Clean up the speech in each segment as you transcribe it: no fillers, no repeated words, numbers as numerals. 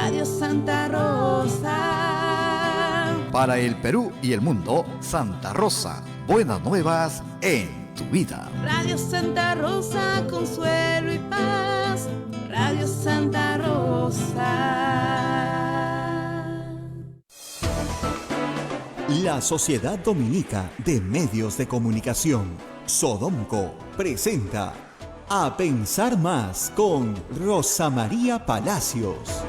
Radio Santa Rosa. Para el Perú y el mundo, Santa Rosa, buenas nuevas en tu vida. Radio Santa Rosa, consuelo y paz. Radio Santa Rosa. La Sociedad Dominica de Medios de Comunicación, Sodomco, presenta A Pensar Más con Rosa María Palacios.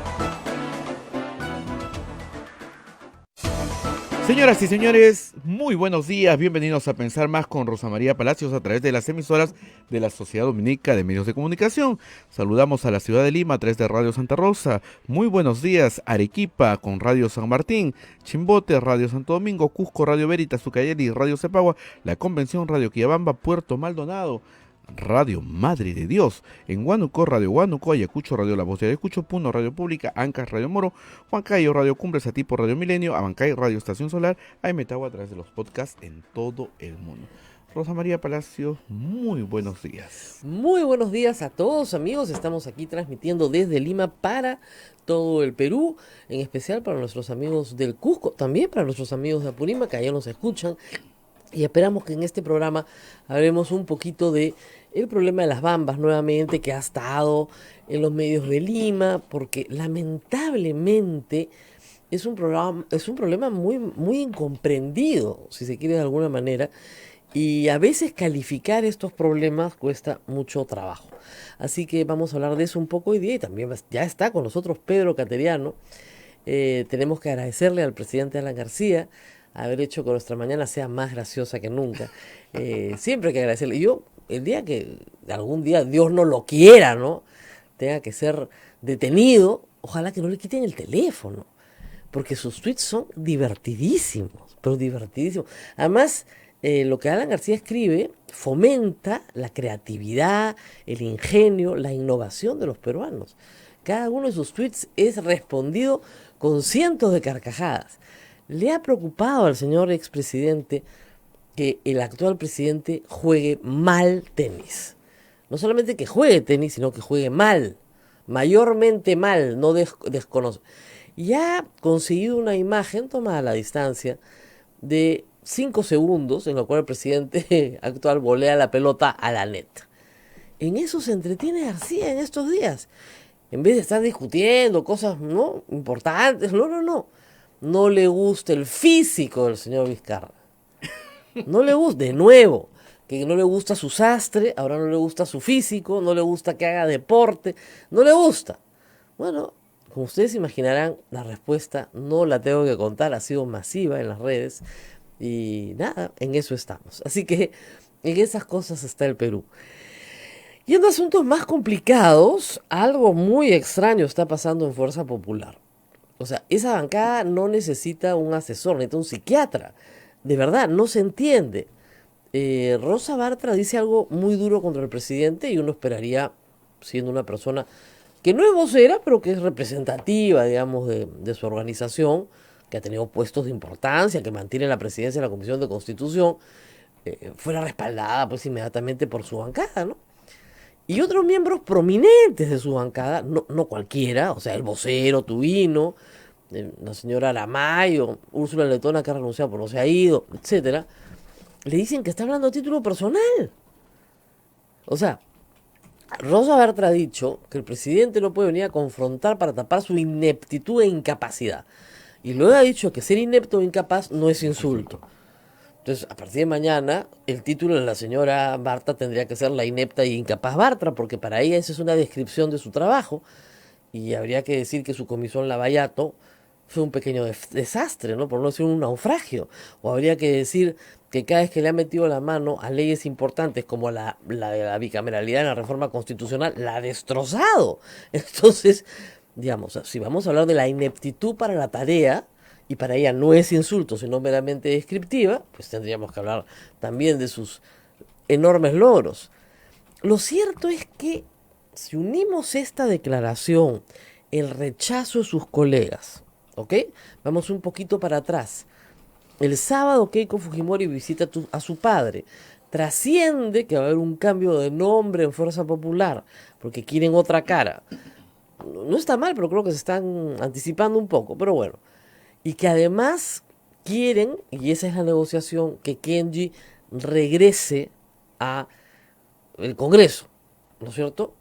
Señoras y señores, muy buenos días, bienvenidos a Pensar Más con Rosa María Palacios a través de las emisoras de la Sociedad Dominica de Medios de Comunicación. Saludamos a la ciudad de Lima a través de Radio Santa Rosa. Muy buenos días, Arequipa con Radio San Martín, Chimbote, Radio Santo Domingo, Cusco, Radio Veritas, Ucayali, Radio Cepagua, La Convención, Radio Quillabamba, Puerto Maldonado, Radio Madre de Dios, en Huánuco, Radio Huánuco, Ayacucho, Radio La Voz de Ayacucho, Puno, Radio Pública, Ancas, Radio Moro, Huancayo, Radio Cumbres, Atipo, Radio Milenio, Abancay, Radio Estación Solar, Aimetagua a través de los podcasts en todo el mundo. Rosa María Palacio, muy buenos días. Muy buenos días a todos, amigos. Estamos aquí transmitiendo desde Lima para todo el Perú, en especial para nuestros amigos del Cusco, también para nuestros amigos de Apurímac, que allá nos escuchan. Y esperamos que en este programa hablemos un poquito de el problema de las bambas nuevamente, que ha estado en los medios de Lima, porque lamentablemente es un problema muy incomprendido, si se quiere de alguna manera, y a veces calificar estos problemas cuesta mucho trabajo. Así que vamos a hablar de eso un poco hoy día, y también ya está con nosotros Pedro Cateriano. Tenemos que agradecerle al presidente Alan García haber hecho que nuestra mañana sea más graciosa que nunca. Siempre hay que agradecerle. Yo, el día que algún día Dios no lo quiera, ¿no?, tenga que ser detenido, ojalá que no le quiten el teléfono, porque sus tweets son divertidísimos, pero divertidísimos. Además, lo que Alan García escribe fomenta la creatividad, el ingenio, la innovación de los peruanos. Cada uno de sus tweets es respondido con cientos de carcajadas. ¿Le ha preocupado al señor expresidente que el actual presidente juegue mal tenis? No solamente que juegue tenis, sino que juegue mal, mayormente mal, no desconoce. Y ha conseguido una imagen tomada a la distancia de 5 segundos en la cual el presidente actual volea la pelota a la net. En eso se entretiene García en estos días. En vez de estar discutiendo cosas no importantes, no. No le gusta el físico del señor Vizcarra. No le gusta, de nuevo, que no le gusta su sastre, ahora no le gusta su físico, no le gusta que haga deporte, no le gusta. Bueno, como ustedes imaginarán, la respuesta no la tengo que contar, ha sido masiva en las redes y nada, en eso estamos. Así que en esas cosas está el Perú. Yendo a asuntos más complicados, algo muy extraño está pasando en Fuerza Popular. O sea, esa bancada no necesita un asesor, necesita un psiquiatra. De verdad, no se entiende. Rosa Bartra dice algo muy duro contra el presidente y uno esperaría, siendo una persona que no es vocera, pero que es representativa, digamos, de su organización, que ha tenido puestos de importancia, que mantiene la presidencia de la Comisión de Constitución, fuera respaldada pues inmediatamente por su bancada, ¿no? Y otros miembros prominentes de su bancada, no cualquiera, o sea, el vocero Tubino, la señora Aramayo, Úrsula Letona, que ha renunciado pero no se ha ido, etcétera, le dicen que está hablando a título personal. O sea, Rosa Bartra ha dicho que el presidente no puede venir a confrontar para tapar su ineptitud e incapacidad. Y luego ha dicho que ser inepto o incapaz no es insulto. Entonces, a partir de mañana, el título de la señora Bartra tendría que ser La inepta y incapaz Bartra, porque para ella esa es una descripción de su trabajo. Y habría que decir que su comisión Lavallato fue un pequeño desastre, ¿no?, por no decir un naufragio. O habría que decir que cada vez que le ha metido la mano a leyes importantes como la de la bicameralidad en la reforma constitucional, la ha destrozado. Entonces, digamos, si vamos a hablar de la ineptitud para la tarea, y para ella no es insulto, sino meramente descriptiva, pues tendríamos que hablar también de sus enormes logros. Lo cierto es que si unimos esta declaración, el rechazo de sus colegas, ¿ok? Vamos un poquito para atrás. El sábado Keiko Fujimori visita a su padre. Trasciende que va a haber un cambio de nombre en Fuerza Popular, porque quieren otra cara. no está mal, pero creo que se están anticipando un poco, pero bueno. Y que además quieren, y esa es la negociación, que Kenji regrese a el Congreso, ¿no es cierto?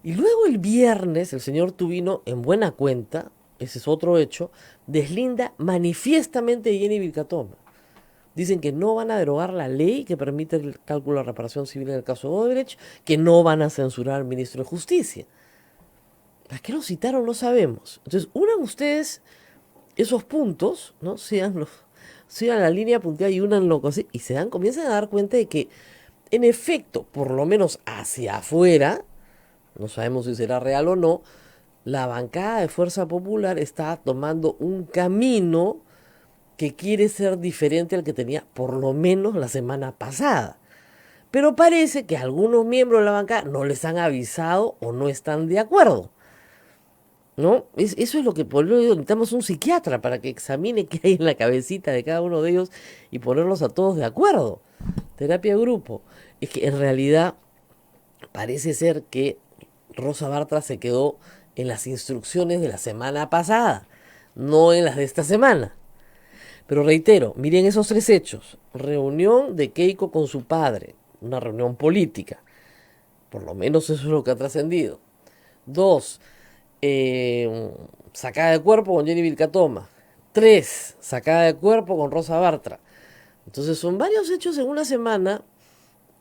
Y luego el viernes el señor Tubino, en buena cuenta, ese es otro hecho, deslinda manifiestamente a Jenny Vilcatoma. Dicen que no van a derogar la ley que permite el cálculo de reparación civil en el caso de Odebrecht, que no van a censurar al ministro de Justicia. ¿Para qué lo citaron? No sabemos. Entonces, unan ustedes esos puntos, ¿no? Sigan la línea punteada y únanlo así, y comienzan a dar cuenta de que, en efecto, por lo menos hacia afuera, no sabemos si será real o no, la bancada de Fuerza Popular está tomando un camino que quiere ser diferente al que tenía por lo menos la semana pasada. Pero parece que algunos miembros de la bancada no les han avisado o no están de acuerdo. ¿No? Eso es lo que por lo que necesitamos un psiquiatra para que examine qué hay en la cabecita de cada uno de ellos y ponerlos a todos de acuerdo. Terapia de grupo. Es que en realidad parece ser que Rosa Bartra se quedó en las instrucciones de la semana pasada, no en las de esta semana. Pero reitero, miren esos tres hechos. Reunión de Keiko con su padre, una reunión política. Por lo menos eso es lo que ha trascendido. 2, sacada de cuerpo con Jenny Vilcatoma. 3, sacada de cuerpo con Rosa Bartra. Entonces son varios hechos en una semana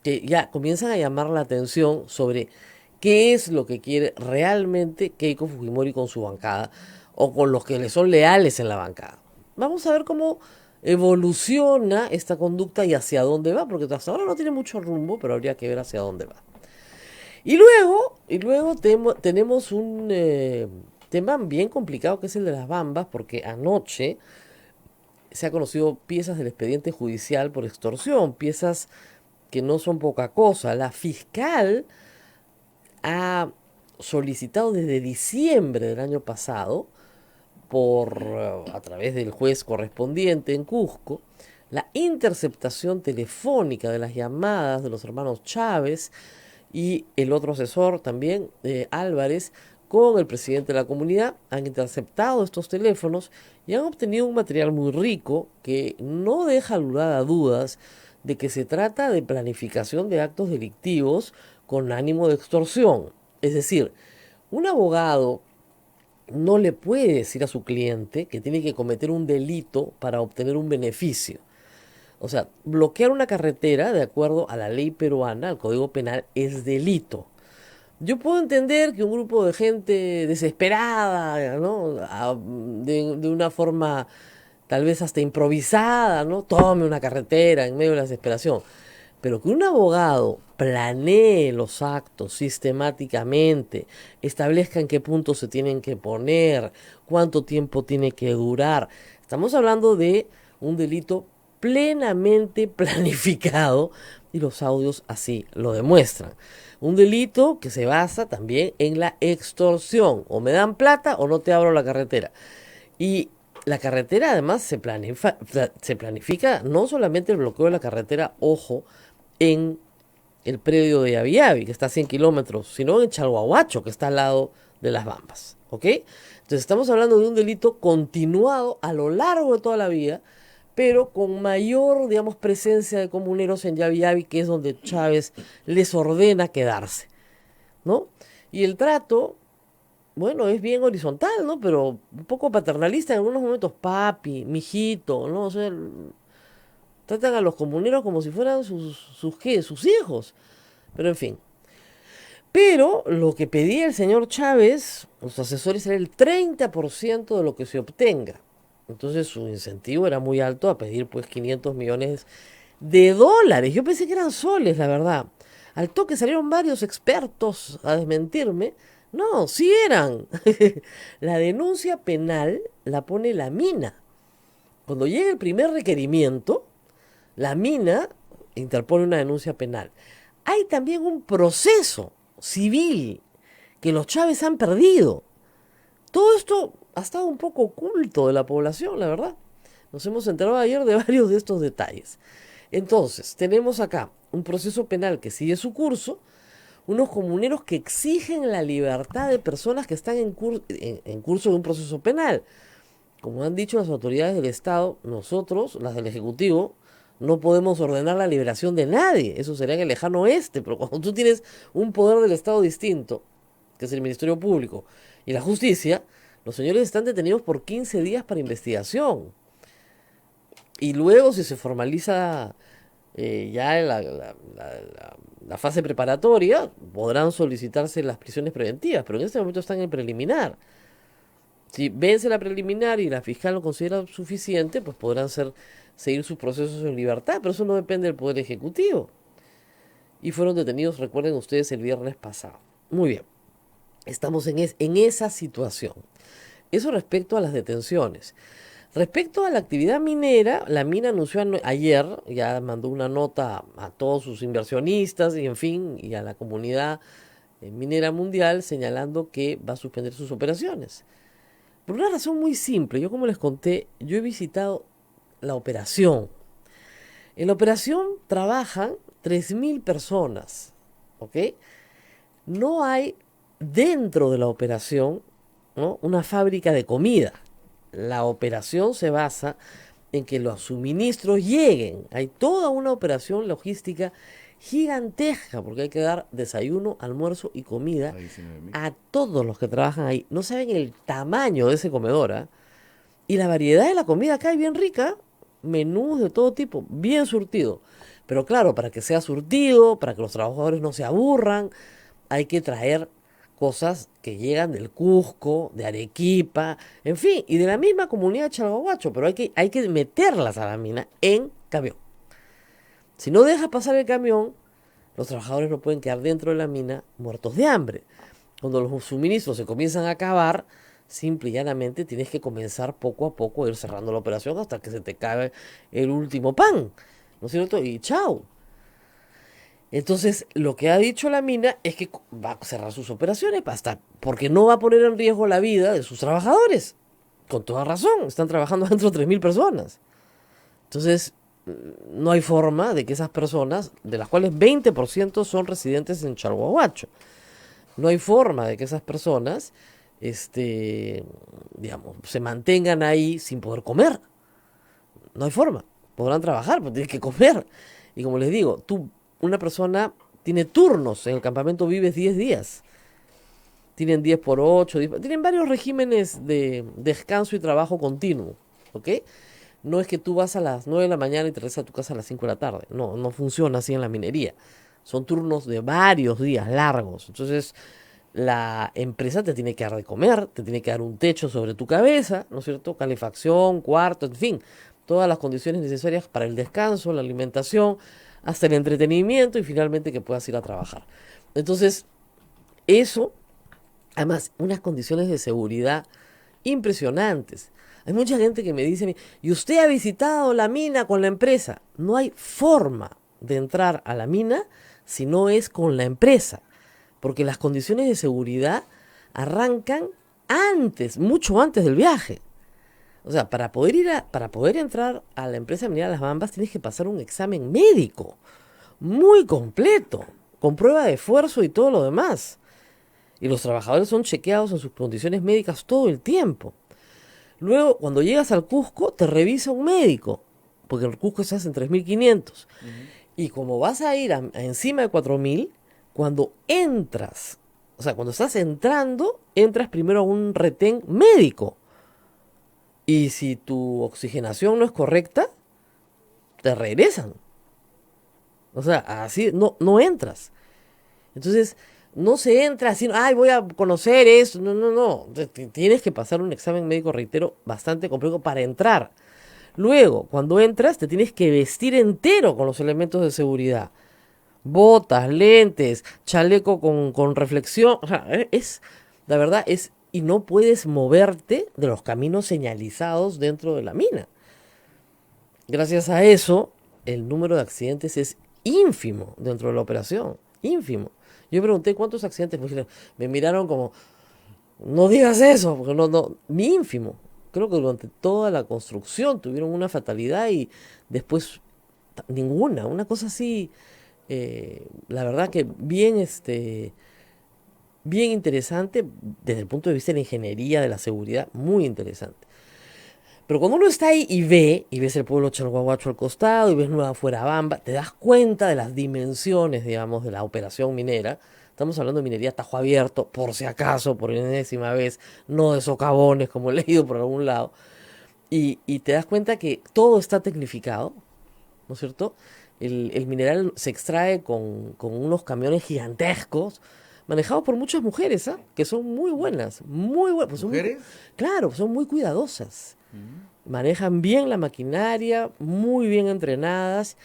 que ya comienzan a llamar la atención sobre qué es lo que quiere realmente Keiko Fujimori con su bancada o con los que le son leales en la bancada. Vamos a ver cómo evoluciona esta conducta y hacia dónde va, porque hasta ahora no tiene mucho rumbo, pero habría que ver hacia dónde va. Y luego tenemos un tema bien complicado que es el de las Bambas, porque anoche se ha conocido piezas del expediente judicial por extorsión, piezas que no son poca cosa. La fiscal ha solicitado desde diciembre del año pasado, a través del juez correspondiente en Cusco, la interceptación telefónica de las llamadas de los hermanos Chávez y el otro asesor también, Álvarez, con el presidente de la comunidad. Han interceptado estos teléfonos y han obtenido un material muy rico que no deja lugar a dudas de que se trata de planificación de actos delictivos con ánimo de extorsión. Es decir, un abogado no le puede decir a su cliente que tiene que cometer un delito para obtener un beneficio. O sea, bloquear una carretera, de acuerdo a la ley peruana, al Código Penal, es delito. Yo puedo entender que un grupo de gente desesperada, ¿no? De una forma tal vez hasta improvisada, ¿no? Tome una carretera en medio de la desesperación. Pero que un abogado planee los actos sistemáticamente, establezca en qué puntos se tienen que poner, cuánto tiempo tiene que durar. Estamos hablando de un delito plenamente planificado y los audios así lo demuestran. Un delito que se basa también en la extorsión. O me dan plata o no te abro la carretera. Y la carretera además se planifica no solamente el bloqueo de la carretera, ojo, en el predio de Yaviavi, que está a 100 kilómetros, sino en Chalhuahuacho, que está al lado de las Bambas. ¿Ok? Entonces estamos hablando de un delito continuado a lo largo de toda la vía, pero con mayor, digamos, presencia de comuneros en Yaviavi, que es donde Chávez les ordena quedarse, ¿no? Y el trato, bueno, es bien horizontal, ¿no? Pero un poco paternalista en algunos momentos, papi, mijito, ¿no? O sea, tratan a los comuneros como si fueran sus hijos. Pero en fin. Pero lo que pedía el señor Chávez, los asesores, era el 30% de lo que se obtenga. Entonces su incentivo era muy alto a pedir pues 500 millones de dólares. Yo pensé que eran soles, la verdad. Al toque salieron varios expertos a desmentirme. No, sí eran. La denuncia penal la pone la mina. Cuando llega el primer requerimiento, la mina interpone una denuncia penal. Hay también un proceso civil que los Chávez han perdido. Todo esto ha estado un poco oculto de la población, la verdad. Nos hemos enterado ayer de varios de estos detalles. Entonces, tenemos acá un proceso penal que sigue su curso, unos comuneros que exigen la libertad de personas que están en curso de un proceso penal. Como han dicho las autoridades del Estado, nosotros, las del Ejecutivo, no podemos ordenar la liberación de nadie. Eso sería en el lejano oeste, pero cuando tú tienes un poder del Estado distinto, que es el Ministerio Público y la Justicia, los señores están detenidos por 15 días para investigación. Y luego, si se formaliza ya la fase preparatoria, podrán solicitarse las prisiones preventivas, pero en este momento están en preliminar. Si vence la preliminar y la fiscal lo considera suficiente, pues podrán seguir sus procesos en libertad, pero eso no depende del Poder Ejecutivo. Y fueron detenidos, recuerden ustedes, el viernes pasado. Muy bien, estamos en esa situación. Eso respecto a las detenciones. Respecto a la actividad minera, la mina anunció ayer, ya mandó una nota a todos sus inversionistas y en fin, y a la comunidad minera mundial señalando que va a suspender sus operaciones. Por una razón muy simple, yo como les conté, yo he visitado la operación. En la operación trabajan 3.000 personas, ¿ok? No hay dentro de la operación, ¿no?, una fábrica de comida. La operación se basa en que los suministros lleguen. Hay toda una operación logística gigantesca porque hay que dar desayuno, almuerzo y comida a todos los que trabajan ahí. No saben el tamaño de ese comedor, ¿eh? Y la variedad de la comida acá es bien rica. Menús de todo tipo, bien surtido. Pero claro, para que sea surtido, para que los trabajadores no se aburran, hay que traer cosas que llegan del Cusco, de Arequipa, en fin, y de la misma comunidad de Chalhuahuacho, pero hay que meterlas a la mina en camión. Si no dejas pasar el camión, los trabajadores no pueden quedar dentro de la mina muertos de hambre. Cuando los suministros se comienzan a acabar, simple y llanamente tienes que comenzar poco a poco a ir cerrando la operación hasta que se te cae el último pan, ¿no es cierto? Y chao. Entonces, lo que ha dicho la mina es que va a cerrar sus operaciones porque no va a poner en riesgo la vida de sus trabajadores. Con toda razón, están trabajando dentro de 3.000 personas. Entonces, no hay forma de que esas personas, de las cuales 20% son residentes en Chalhuahuacho, no hay forma de que esas personas, digamos, se mantengan ahí sin poder comer. No hay forma. Podrán trabajar, pero tienen que comer. Y como les digo, una persona tiene turnos en el campamento Vives 10 días. Tienen 10 por 8, tienen varios regímenes de descanso y trabajo continuo, ¿ok? No es que tú vas a las 9 de la mañana y te regresas a tu casa a las 5 de la tarde. No, no funciona así en la minería. Son turnos de varios días largos. Entonces, la empresa te tiene que dar de comer, te tiene que dar un techo sobre tu cabeza, ¿no es cierto? Calefacción, cuarto, en fin, todas las condiciones necesarias para el descanso, la alimentación, hasta el entretenimiento y finalmente que puedas ir a trabajar. Entonces, eso, además, unas condiciones de seguridad impresionantes. Hay mucha gente que me dice, ¿y usted ha visitado la mina con la empresa? No hay forma de entrar a la mina si no es con la empresa, porque las condiciones de seguridad arrancan antes, mucho antes del viaje. O sea, para poder entrar a la empresa minera Las Bambas tienes que pasar un examen médico muy completo, con prueba de esfuerzo y todo lo demás. Y los trabajadores son chequeados en sus condiciones médicas todo el tiempo. Luego, cuando llegas al Cusco, te revisa un médico, porque el Cusco se hace en 3.500. Y como vas a ir encima de 4.000, cuando entras, o sea, cuando estás entrando, entras primero a un retén médico. Y si tu oxigenación no es correcta, te regresan. O sea, así no entras. Entonces, no se entra así, ay, voy a conocer eso. No. Tienes que pasar un examen médico, reitero, bastante complejo para entrar. Luego, cuando entras, te tienes que vestir entero con los elementos de seguridad. Botas, lentes, chaleco con reflexión. O sea, la verdad es, y no puedes moverte de los caminos señalizados dentro de la mina. Gracias a eso, el número de accidentes es ínfimo dentro de la operación. Ínfimo. Yo pregunté cuántos accidentes, me miraron como, no digas eso, porque no, ínfimo. Creo que durante toda la construcción tuvieron una fatalidad y después ninguna, una cosa así La verdad que bien interesante desde el punto de vista de la ingeniería, de la seguridad, muy interesante. Pero cuando uno está ahí y ves el pueblo Chalhuahuacho al costado, y ves Nueva Fuerabamba, te das cuenta de las dimensiones, digamos, de la operación minera. Estamos hablando de minería a tajo abierto, por si acaso, por enésima vez, no de socavones, como he leído por algún lado. Y te das cuenta que todo está tecnificado, ¿no es cierto? El mineral se extrae con unos camiones gigantescos, manejados por muchas mujeres, ¿ah? Que son muy buenas. Pues ¿Mujeres? claro, son muy cuidadosas. Manejan bien la maquinaria, muy bien entrenadas.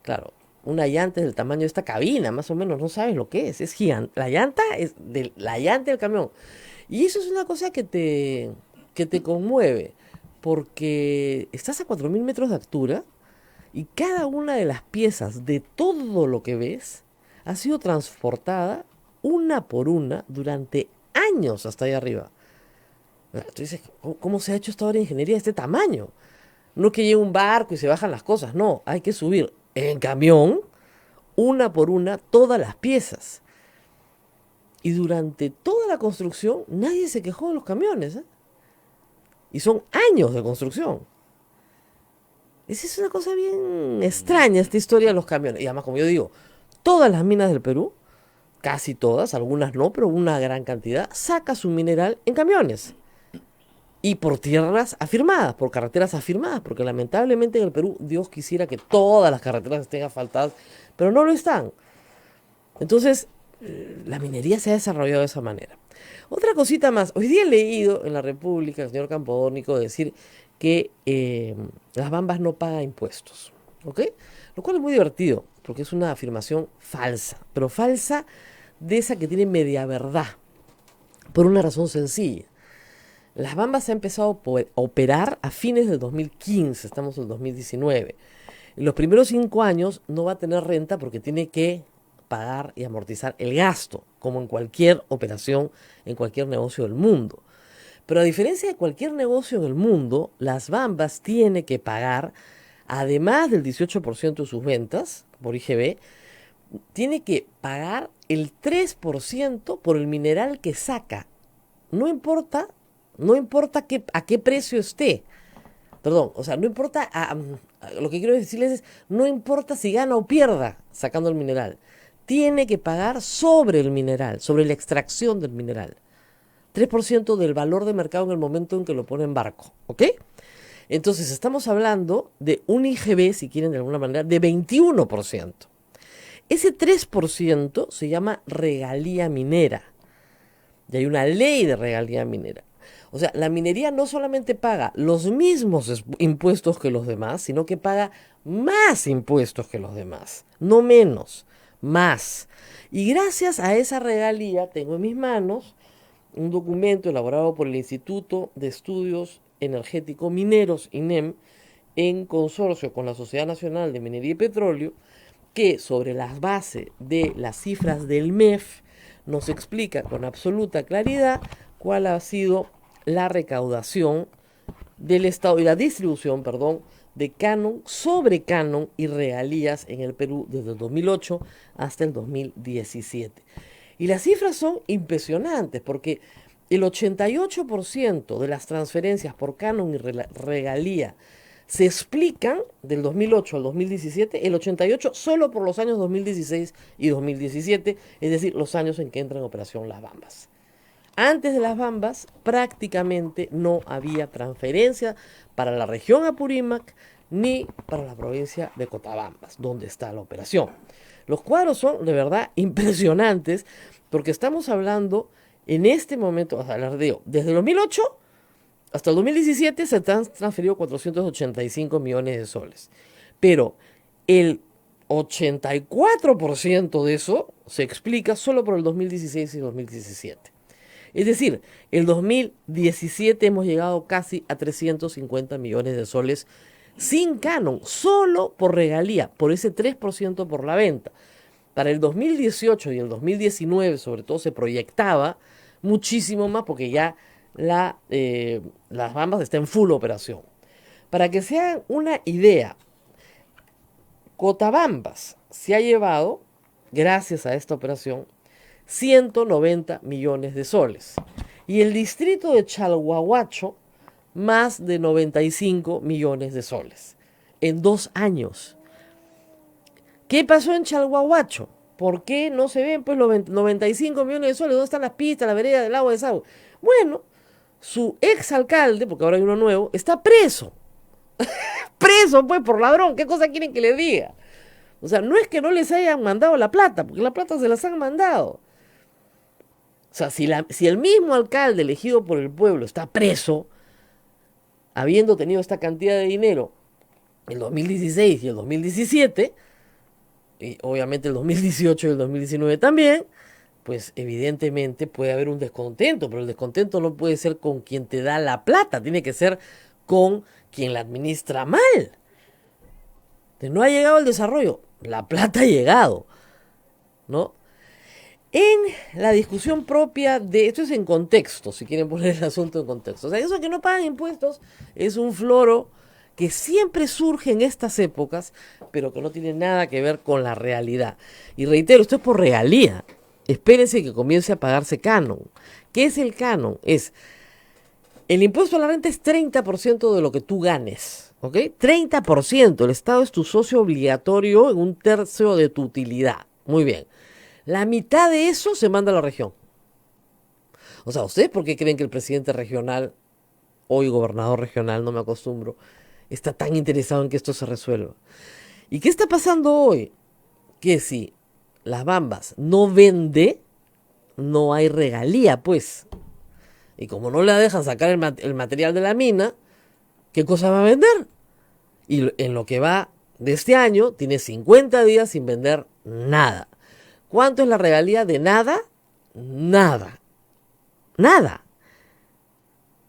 Claro, una llanta es del tamaño de esta cabina, más o menos, no sabes lo que es gigante. La llanta es de la llanta del camión. Y eso es una cosa que te conmueve, porque estás a 4.000 metros de altura y cada una de las piezas de todo lo que ves ha sido transportada una por una durante años hasta allá arriba. Tú dices, ¿cómo se ha hecho esta obra de ingeniería de este tamaño? No es que llegue un barco y se bajan las cosas, no, hay que subir en camión, una por una, todas las piezas. Y durante toda la construcción nadie se quejó de los camiones, ¿eh? Y son años de construcción. Esa es una cosa bien extraña, esta historia de los camiones. Y además, como yo digo, todas las minas del Perú, casi todas, algunas no, pero una gran cantidad, saca su mineral en camiones. Y por tierras afirmadas, por carreteras afirmadas, porque lamentablemente en el Perú Dios quisiera que todas las carreteras estén asfaltadas, pero no lo están. Entonces, la minería se ha desarrollado de esa manera. Otra cosita más, hoy día he leído en la República el señor Campodónico decir que las bambas no pagan impuestos, ¿ok? Lo cual es muy divertido, porque es una afirmación falsa, pero falsa de esa que tiene media verdad, por una razón sencilla. Las bambas se ha empezado a operar a fines del 2015, estamos en el 2019. En los primeros 5 años no va a tener renta porque tiene que pagar y amortizar el gasto, como en cualquier operación, en cualquier negocio del mundo. Pero a diferencia de cualquier negocio en el mundo, las bambas tiene que pagar, además del 18% de sus ventas por IGB, tiene que pagar el 3% por el mineral que saca. No importa a qué precio esté. Perdón, o sea, no importa, lo que quiero decirles es, no importa si gana o pierda sacando el mineral. Tiene que pagar sobre el mineral, sobre la extracción del mineral. 3% del valor de mercado en el momento en que lo pone en barco, ¿ok? Entonces estamos hablando de un IGB, si quieren de alguna manera, de 21%. Ese 3% se llama regalía minera. Y hay una ley de regalía minera. O sea, la minería no solamente paga los mismos impuestos que los demás, sino que paga más impuestos que los demás. No menos, más. Y gracias a esa regalía tengo en mis manos un documento elaborado por el Instituto de Estudios Energéticos Mineros, INEM, en consorcio con la Sociedad Nacional de Minería y Petróleo, que sobre la base de las cifras del MEF nos explica con absoluta claridad cuál ha sido la recaudación del Estado y la distribución, perdón, de canon, sobre canon y regalías en el Perú desde el 2008 hasta el 2017. Y las cifras son impresionantes porque el 88% de las transferencias por canon y regalía se explican del 2008 al 2017, el 88% solo por los años 2016 y 2017, es decir, los años en que entran en operación las bambas. Antes de las bambas prácticamente no había transferencia para la región Apurímac ni para la provincia de Cotabambas, donde está la operación. Los cuadros son de verdad impresionantes porque estamos hablando en este momento, o sea, desde el 2008 hasta el 2017 se han transferido 485 millones de soles. Pero el 84% de eso se explica solo por el 2016 y 2017. Es decir, el 2017 hemos llegado casi a 350 millones de soles sin canon, solo por regalía, por ese 3% por la venta. Para el 2018 y el 2019 sobre todo se proyectaba muchísimo más porque ya las bambas están en full operación. Para que se hagan una idea, Cotabambas se ha llevado gracias a esta operación, 190 millones de soles. Y el distrito de Chalhuahuacho, más de 95 millones de soles. En 2 años. ¿Qué pasó en Chalhuahuacho? ¿Por qué no se ven pues los 95 millones de soles? ¿Dónde están las pistas, la vereda, el agua de desagüe? Bueno, su exalcalde, porque ahora hay uno nuevo, está preso. Preso pues por ladrón. ¿Qué cosa quieren que les diga? O sea, no es que no les hayan mandado la plata, porque la plata se las han mandado. O sea, si el mismo alcalde elegido por el pueblo está preso, habiendo tenido esta cantidad de dinero el 2016 y el 2017, y obviamente el 2018 y el 2019 también, pues evidentemente puede haber un descontento, pero el descontento no puede ser con quien te da la plata, tiene que ser con quien la administra mal. No ha llegado el desarrollo, la plata ha llegado, ¿no? En la discusión propia de, esto es en contexto, si quieren poner el asunto en contexto, o sea, eso que no pagan impuestos es un floro que siempre surge en estas épocas, pero que no tiene nada que ver con la realidad. Y reitero, esto es por regalía. Espérense que comience a pagarse canon. ¿Qué es el canon? Es el impuesto a la renta es 30% de lo que tú ganes, ¿ok? 30%. El Estado es tu socio obligatorio en 1/3 de tu utilidad. Muy bien. La mitad de eso se manda a la región. O sea, ¿ustedes por qué creen que el presidente regional, hoy gobernador regional, no me acostumbro, está tan interesado en que esto se resuelva? ¿Y qué está pasando hoy? Que si Las Bambas no vende, no hay regalía, pues. Y como no le dejan sacar el material de la mina, ¿qué cosa va a vender? Y en lo que va de este año, tiene 50 días sin vender nada. ¿Cuánto es la regalía de nada? Nada. Nada.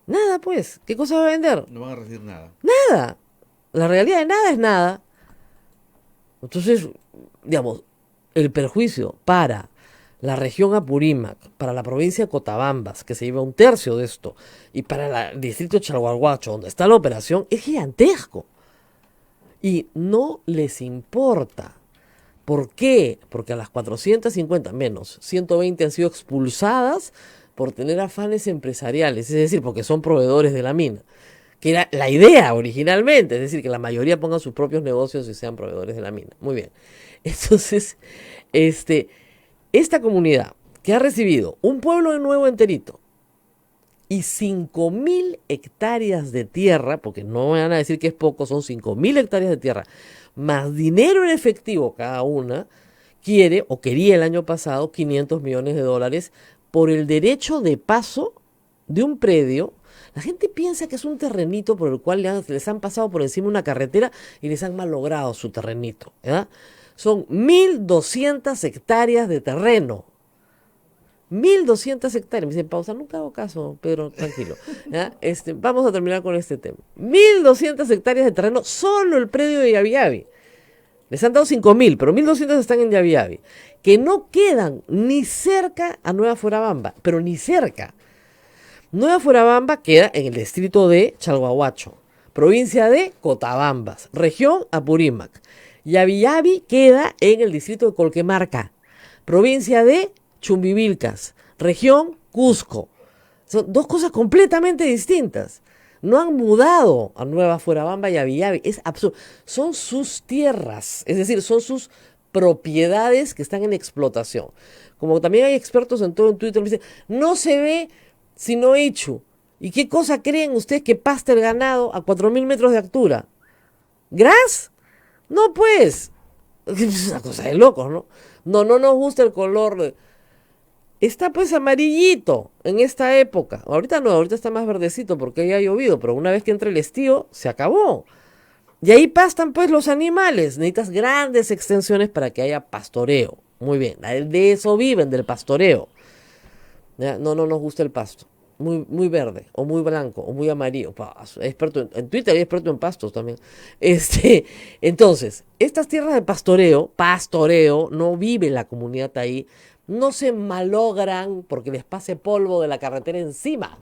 Nada, pues. ¿Qué cosa va a vender? No van a recibir nada. Nada. La regalía de nada es nada. Entonces, digamos, el perjuicio para la región Apurímac, para la provincia de Cotabambas, que se lleva 1/3 de esto, y para el distrito de Chalhuahuacho, donde está la operación, es gigantesco. Y no les importa. ¿Por qué? Porque a las 450 menos 120 han sido expulsadas por tener afanes empresariales, es decir, porque son proveedores de la mina, que era la idea originalmente, es decir, que la mayoría pongan sus propios negocios y sean proveedores de la mina. Muy bien. Entonces, esta comunidad que ha recibido un pueblo de nuevo enterito y 5.000 hectáreas de tierra, porque no me van a decir que es poco, son 5.000 hectáreas de tierra, más dinero en efectivo cada una, quiere o quería el año pasado 500 millones de dólares por el derecho de paso de un predio. La gente piensa que es un terrenito por el cual les han pasado por encima una carretera y les han malogrado su terrenito, ¿verdad? Son 1.200 hectáreas de terreno. 1.200 hectáreas. Me dicen, pausa, nunca hago caso, Pedro, tranquilo. ¿Ya? Vamos a terminar con este tema. 1.200 hectáreas de terreno, solo el predio de Yavi Yavi. Les han dado 5.000, pero 1.200 están en Yavi Yavi, que no quedan ni cerca a Nueva Fuerabamba, pero ni cerca. Nueva Fuerabamba queda en el distrito de Chalhuahuacho, provincia de Cotabambas, región Apurímac. Yavi Yavi queda en el distrito de Colquemarca, provincia de Chumbivilcas, región Cusco. Son dos cosas completamente distintas. No han mudado a Nueva Fuerabamba y Yavi Yavi. Es absurdo. Son sus tierras, es decir, son sus propiedades que están en explotación. Como también hay expertos en todo en Twitter que dicen, no se ve sino hecho. ¿Y qué cosa creen ustedes que pasta el ganado a 4.000 metros de altura? ¿Gras? No, pues. Es una cosa de locos, ¿no? No nos gusta el color. Está pues amarillito en esta época. Ahorita no, ahorita está más verdecito porque ya ha llovido, pero una vez que entre el estío, se acabó. Y ahí pastan pues los animales. Necesitas grandes extensiones para que haya pastoreo. Muy bien, de eso viven, del pastoreo. ¿Ya? No nos gusta el pasto. Muy verde, o muy blanco, o muy amarillo. Experto en Twitter y experto en pastos también. Entonces, estas tierras de pastoreo, no vive la comunidad ahí, no se malogran porque les pase polvo de la carretera encima.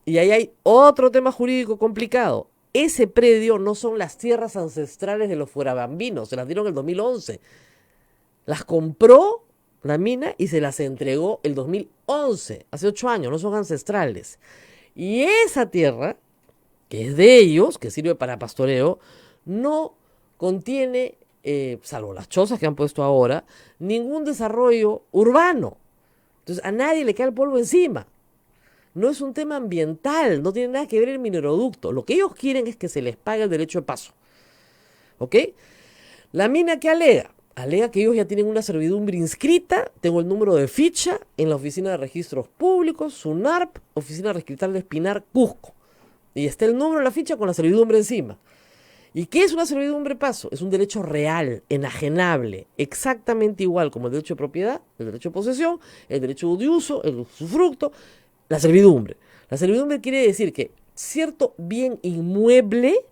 Y ahí hay otro tema jurídico complicado. Ese predio no son las tierras ancestrales de los fuerabambinos, se las dieron en el 2011. Las compró la mina y se las entregó el 2011, hace 8 años, no son ancestrales. Y esa tierra, que es de ellos, que sirve para pastoreo, no contiene, salvo las chozas que han puesto ahora, ningún desarrollo urbano. Entonces a nadie le cae el polvo encima. No es un tema ambiental, no tiene nada que ver el mineroducto. Lo que ellos quieren es que se les pague el derecho de paso. ¿Ok? La mina que alega que ellos ya tienen una servidumbre inscrita, tengo el número de ficha en la Oficina de Registros Públicos, SUNARP, Oficina Registral de Espinar, Cusco. Y está el número de la ficha con la servidumbre encima. ¿Y qué es una servidumbre paso? Es un derecho real, enajenable, exactamente igual como el derecho de propiedad, el derecho de posesión, el derecho de uso, el usufructo, la servidumbre. La servidumbre quiere decir que cierto bien inmueble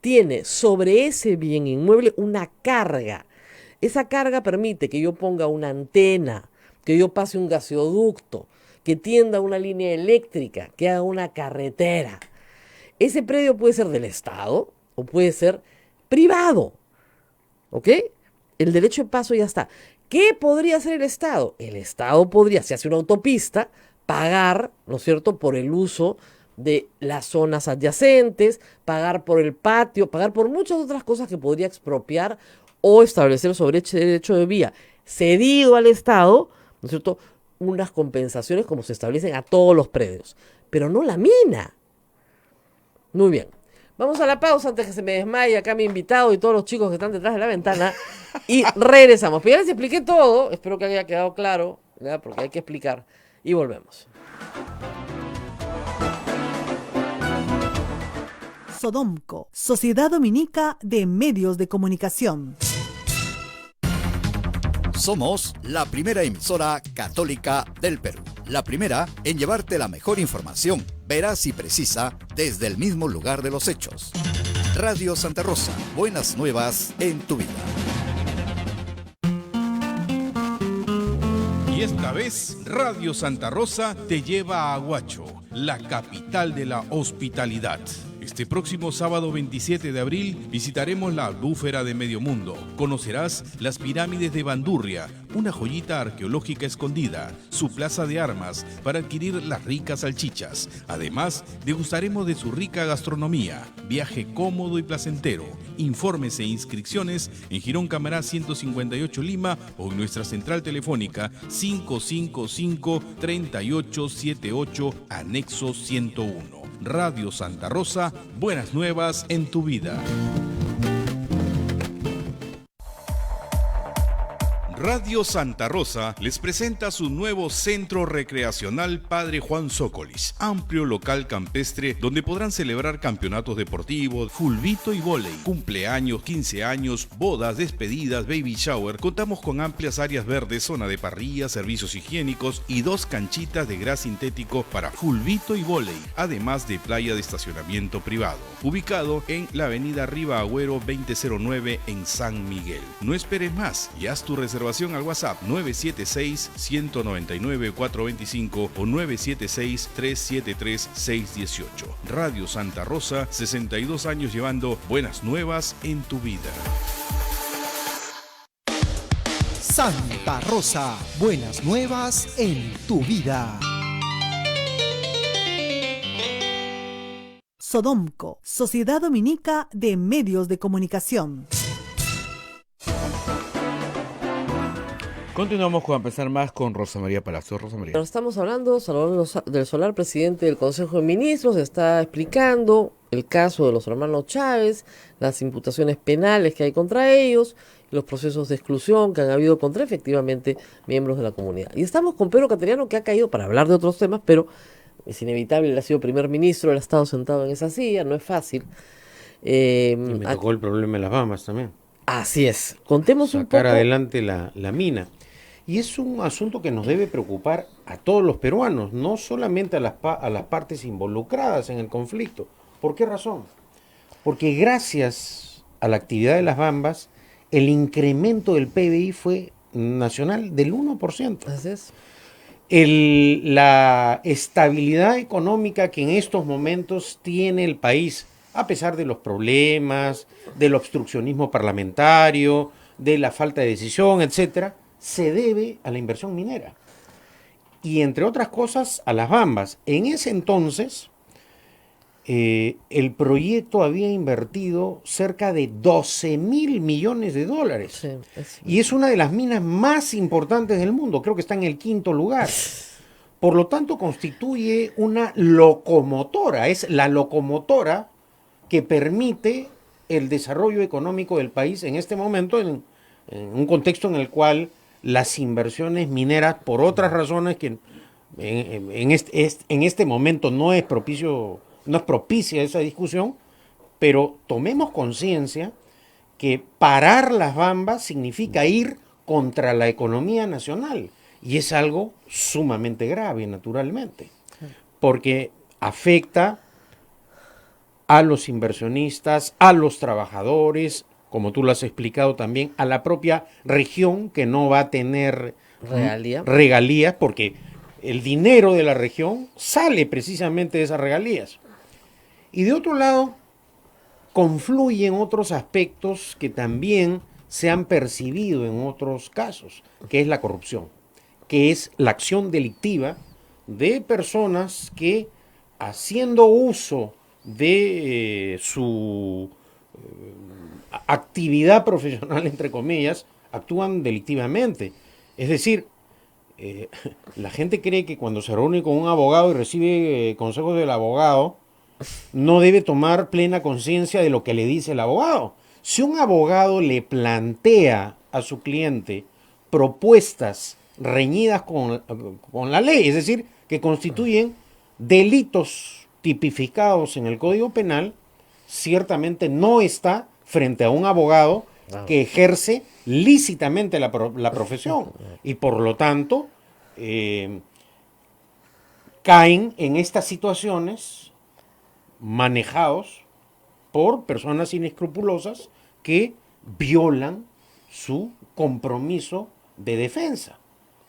tiene sobre ese bien inmueble una carga. Esa carga permite que yo ponga una antena, que yo pase un gasoducto, que tienda una línea eléctrica, que haga una carretera. Ese predio puede ser del Estado o puede ser privado. ¿Ok? El derecho de paso ya está. ¿Qué podría hacer el Estado? El Estado podría, si hace una autopista, pagar, ¿no es cierto?, por el uso de las zonas adyacentes, pagar por el patio, pagar por muchas otras cosas que podría expropiar o establecer sobre ese derecho de vía cedido al Estado, ¿no es cierto?, unas compensaciones como se establecen a todos los predios, pero no la mina. Muy bien. Vamos a la pausa antes que se me desmaye acá mi invitado y todos los chicos que están detrás de la ventana. Y regresamos. Pero ya les expliqué todo. Espero que haya quedado claro, ¿verdad? Porque hay que explicar. Y volvemos. Sodomco, Sociedad Dominica de Medios de Comunicación. Somos la primera emisora católica del Perú. La primera en llevarte la mejor información, veraz y precisa, desde el mismo lugar de los hechos. Radio Santa Rosa, buenas nuevas en tu vida. Y esta vez, Radio Santa Rosa te lleva a Aguacho, la capital de la hospitalidad. Este próximo sábado 27 de abril visitaremos la albúfera de Medio Mundo. Conocerás las pirámides de Bandurria, una joyita arqueológica escondida, su plaza de armas para adquirir las ricas salchichas. Además, degustaremos de su rica gastronomía. Viaje cómodo y placentero. Informes e inscripciones en Girón Camará 158 Lima o en nuestra central telefónica 555-3878 anexo 101. Radio Santa Rosa, buenas nuevas en tu vida. Radio Santa Rosa les presenta su nuevo centro recreacional Padre Juan Zócolis, amplio local campestre donde podrán celebrar campeonatos deportivos, fulbito y vóley, cumpleaños, 15 años, bodas, despedidas, baby shower. Contamos con amplias áreas verdes, zona de parrilla, servicios higiénicos y 2 canchitas de gras sintético para fulbito y vóley, además de playa de estacionamiento privado. Ubicado en la avenida Riva Agüero 2009 en San Miguel. No esperes más y haz tu reservación al WhatsApp 976-199-425 o 976-373-618. Radio Santa Rosa, 62 años llevando buenas nuevas en tu vida. Santa Rosa, buenas nuevas en tu vida. Sodomco, Sociedad Dominica de Medios de Comunicación. Continuamos con Pensar Más con Rosa María Palacio. Rosa María. Pero estamos hablando, Salvador del Solar, presidente del Consejo de Ministros, está explicando el caso de los hermanos Chávez, las imputaciones penales que hay contra ellos, los procesos de exclusión que han habido contra efectivamente miembros de la comunidad. Y estamos con Pedro Cateriano, que ha caído para hablar de otros temas, pero es inevitable, él ha sido primer ministro, él ha estado sentado en esa silla, no es fácil. Y me tocó el problema de las Bahamas también. Así es, contemos un poco. Sacar adelante la mina. Y es un asunto que nos debe preocupar a todos los peruanos, no solamente a las partes involucradas en el conflicto. ¿Por qué razón? Porque gracias a la actividad de las Bambas, el incremento del PBI fue nacional del 1%. Así es. La estabilidad económica que en estos momentos tiene el país, a pesar de los problemas, del obstruccionismo parlamentario, de la falta de decisión, etcétera, se debe a la inversión minera. Y entre otras cosas, a las Bambas. En ese entonces, el proyecto había invertido cerca de 12.000 millones de dólares. Sí, es- Y es una de las minas más importantes del mundo. Creo que está en el 5.º lugar. Por lo tanto, constituye una locomotora. Es la locomotora que permite el desarrollo económico del país en este momento, en un contexto en el cual las inversiones mineras, por otras razones que en este momento no es propicia esa discusión, pero tomemos conciencia que parar las Bambas significa ir contra la economía nacional. Y es algo sumamente grave, naturalmente, porque afecta a los inversionistas, a los trabajadores, como tú lo has explicado también, a la propia región que no va a tener regalías, porque el dinero de la región sale precisamente de esas regalías. Y de otro lado, confluyen otros aspectos que también se han percibido en otros casos, que es la corrupción, que es la acción delictiva de personas que, haciendo uso de su actividad profesional, entre comillas, actúan delictivamente. Es decir, la gente cree que cuando se reúne con un abogado y recibe consejos del abogado, no debe tomar plena conciencia de lo que le dice el abogado. Si un abogado le plantea a su cliente propuestas reñidas con la ley, es decir, que constituyen delitos tipificados en el Código Penal, ciertamente no está frente a un abogado que ejerce lícitamente la profesión y por lo tanto caen en estas situaciones manejados por personas inescrupulosas que violan su compromiso de defensa.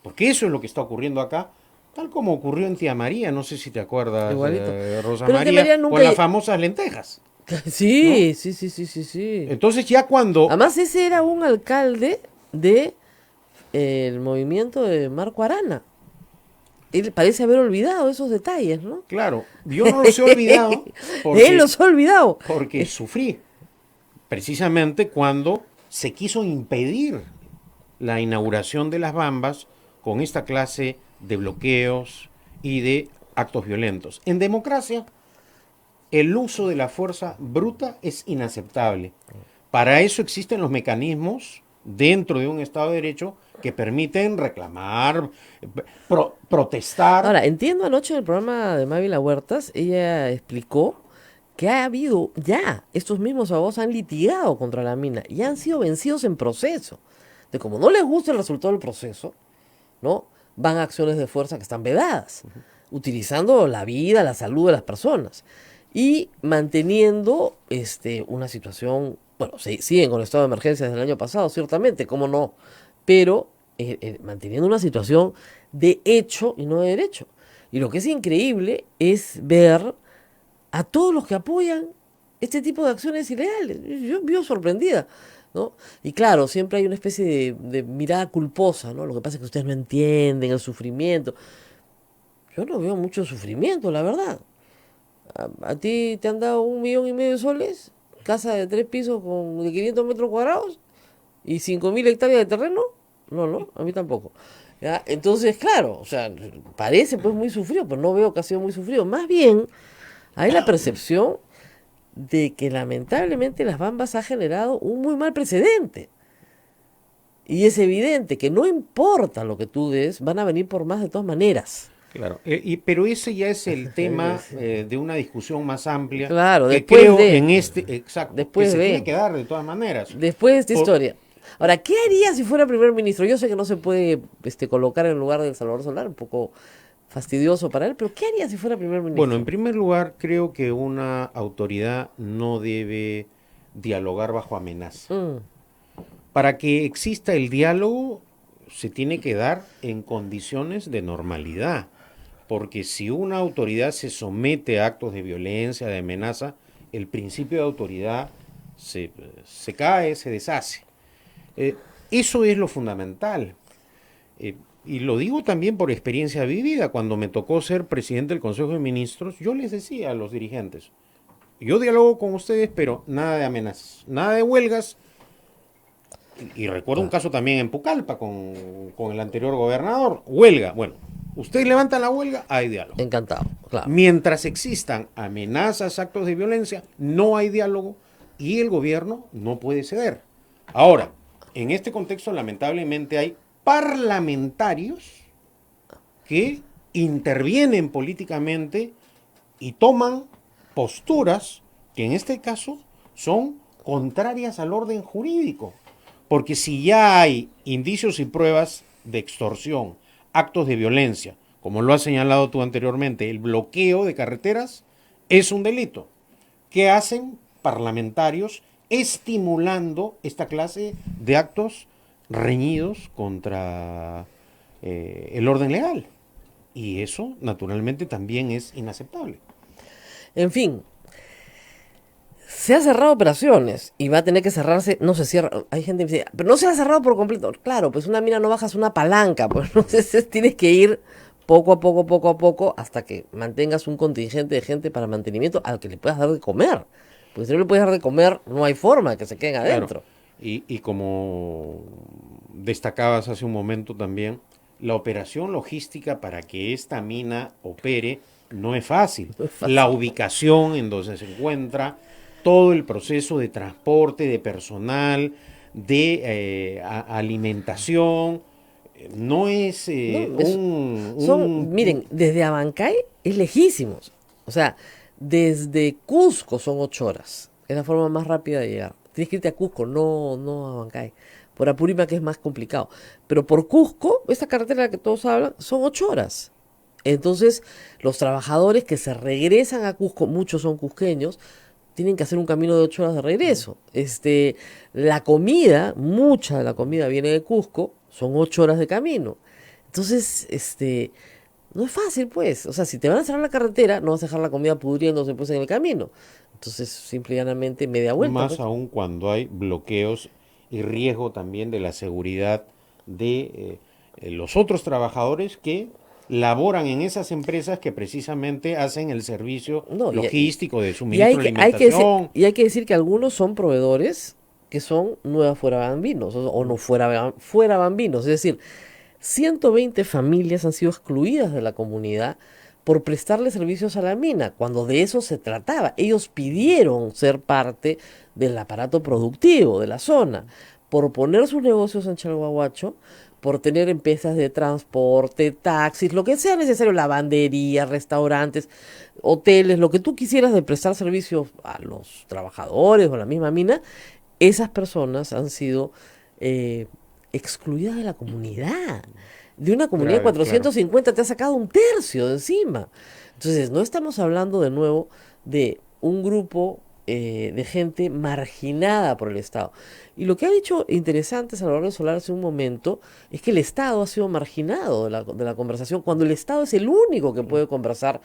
Porque eso es lo que está ocurriendo acá, tal como ocurrió en Tía María, no sé si te acuerdas, Igualito. Rosa Pero en Tía María, María nunca con las famosas lentejas. Sí, ¿no? sí. Entonces ya cuando... Además, ese era un alcalde de el movimiento de Marco Arana. Él parece haber olvidado esos detalles, ¿no? Claro, yo no los he olvidado porque, Él los ha olvidado. porque sufrí precisamente cuando se quiso impedir la inauguración de las Bambas con esta clase de bloqueos y de actos violentos. En democracia, el uso de la fuerza bruta es inaceptable. Para eso existen los mecanismos dentro de un Estado de Derecho que permiten reclamar, protestar. Ahora, entiendo anoche en el programa de Mávila Huertas, ella explicó que ha habido ya, estos mismos abogados han litigado contra la mina y han sido vencidos en proceso. De como no les gusta el resultado del proceso, ¿no? Van a acciones de fuerza que están vedadas, utilizando la vida, la salud de las personas y manteniendo una situación, bueno, siguen con el estado de emergencia desde el año pasado, ciertamente, cómo no, pero manteniendo una situación de hecho y no de derecho. Y lo que es increíble es ver a todos los que apoyan este tipo de acciones ilegales. Yo vivo sorprendida, ¿no? Y claro, siempre hay una especie de mirada culposa, ¿no? Lo que pasa es que ustedes no entienden el sufrimiento. Yo no veo mucho sufrimiento, la verdad. ¿A ti te han dado 1,5 millones de soles? Casa de 3 pisos de 500 metros cuadrados y 5.000 hectáreas de terreno. No, a mí tampoco. ¿Ya? Entonces, claro, o sea, parece pues muy sufrido, pero no veo que ha sido muy sufrido. Más bien, hay la percepción de que lamentablemente las Bambas ha generado un muy mal precedente. Y es evidente que no importa lo que tú des, van a venir por más de todas maneras. Claro, pero ese ya es el tema de una discusión más amplia. Claro, que después creo de... en exacto, después que se de... tiene que dar de todas maneras. Después de esta historia. Ahora, ¿qué haría si fuera primer ministro? Yo sé que no se puede colocar en lugar del Salvador Solar, un poco fastidioso para él, pero ¿qué haría si fuera primer ministro? Bueno, en primer lugar, creo que una autoridad no debe dialogar bajo amenaza. Para que exista el diálogo, se tiene que dar en condiciones de normalidad. Porque si una autoridad se somete a actos de violencia, de amenaza, el principio de autoridad se cae, se deshace. Eso es lo fundamental. Y lo digo también por experiencia vivida. Cuando me tocó ser presidente del Consejo de Ministros, yo les decía a los dirigentes, yo dialogo con ustedes, pero nada de amenazas, nada de huelgas. Y recuerdo un caso también en Pucallpa con el anterior gobernador, huelga. Bueno, ustedes levantan la huelga, hay diálogo. Encantado, claro. Mientras existan amenazas, actos de violencia, no hay diálogo y el gobierno no puede ceder. Ahora, en este contexto, lamentablemente, hay parlamentarios que intervienen políticamente y toman posturas que en este caso son contrarias al orden jurídico. Porque si ya hay indicios y pruebas de extorsión, actos de violencia, como lo has señalado tú anteriormente, el bloqueo de carreteras es un delito. ¿Qué hacen parlamentarios estimulando esta clase de actos reñidos contra el orden legal? Y eso, naturalmente, también es inaceptable. En fin, se han cerrado operaciones y va a tener que cerrarse, no se cierra, hay gente que dice, pero no se ha cerrado por completo. Claro, pues una mina no bajas una palanca, pues entonces tienes que ir poco a poco, hasta que mantengas un contingente de gente para mantenimiento al que le puedas dar de comer. Porque si no le puedes dar de comer, no hay forma que se queden adentro. Claro. Y como destacabas hace un momento también, la operación logística para que esta mina opere no es fácil. No es fácil. La ubicación en donde se encuentra, todo el proceso de transporte, de personal, de alimentación, no es miren, desde Abancay es lejísimos. O sea, desde Cusco son 8 horas. Es la forma más rápida de llegar. Tienes que irte a Cusco, no a Abancay. Por Apurímac que es más complicado. Pero por Cusco, esta carretera de la que todos hablan, son 8 horas. Entonces, los trabajadores que se regresan a Cusco, muchos son cusqueños, tienen que hacer un camino de 8 horas de regreso. La comida, mucha de la comida viene de Cusco, son 8 horas de camino. Entonces, no es fácil, pues. O sea, si te van a cerrar la carretera, no vas a dejar la comida pudriéndose pues en el camino. Entonces, simple y llanamente, media vuelta. Más pues. aún cuando hay bloqueos y riesgo también de la seguridad de los otros trabajadores que laboran en esas empresas que precisamente hacen el servicio logístico de suministro de alimentación. Y hay que decir que algunos son proveedores que son nuevas fuera bambinos o no fuera bambinos. Es decir, 120 familias han sido excluidas de la comunidad por prestarle servicios a la mina, cuando de eso se trataba. Ellos pidieron ser parte del aparato productivo de la zona, por poner sus negocios en Chalhuahuacho, por tener empresas de transporte, taxis, lo que sea necesario, lavanderías, restaurantes, hoteles, lo que tú quisieras de prestar servicios a los trabajadores o a la misma mina, esas personas han sido excluidas de la comunidad. De una comunidad de 450 te ha sacado un tercio de encima. Entonces, no estamos hablando de nuevo de un grupo de gente marginada por el Estado. Y lo que ha dicho interesante Salvador Solar hace un momento es que el Estado ha sido marginado de la conversación, cuando el Estado es el único que puede conversar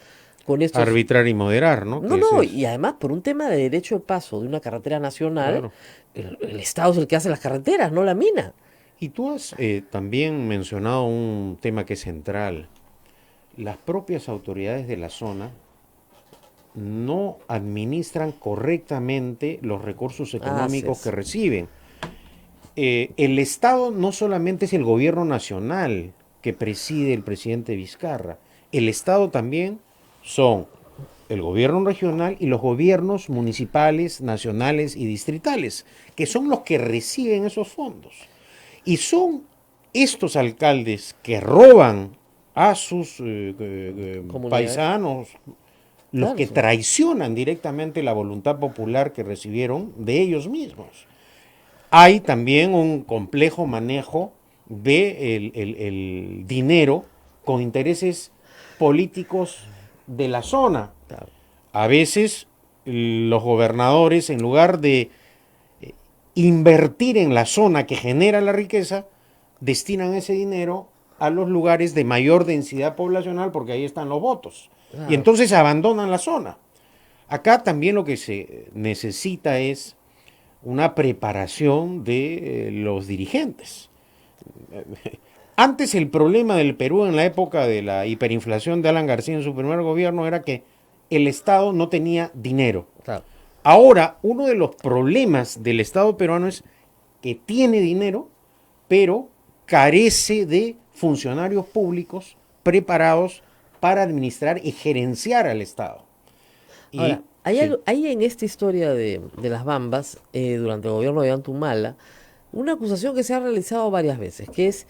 con estos... Arbitrar y moderar, ¿no? Y además por un tema de derecho de paso de una carretera nacional, el Estado es el que hace las carreteras, no la mina. Y tú has también mencionado un tema que es central. Las propias autoridades de la zona no administran correctamente los recursos económicos que reciben. El Estado no solamente es el gobierno nacional que preside el presidente Vizcarra, el Estado también son el gobierno regional y los gobiernos municipales, nacionales y distritales, que son los que reciben esos fondos. Y son estos alcaldes que roban a sus paisanos los que traicionan directamente la voluntad popular que recibieron de ellos mismos. Hay también un complejo manejo de el dinero con intereses políticos de la zona. A veces los gobernadores, en lugar de invertir en la zona que genera la riqueza, destinan ese dinero a los lugares de mayor densidad poblacional porque ahí están los votos. Y entonces abandonan la zona. Acá también lo que se necesita es una preparación de los dirigentes. Antes el problema del Perú en la época de la hiperinflación de Alan García en su primer gobierno era que el Estado no tenía dinero. Claro. Ahora, uno de los problemas del Estado peruano es que tiene dinero, pero carece de funcionarios públicos preparados para administrar y gerenciar al Estado. Y, Ahora, hay, sí, hay en esta historia de las Bambas, durante el gobierno de Antumala, una acusación que se ha realizado varias veces, que es,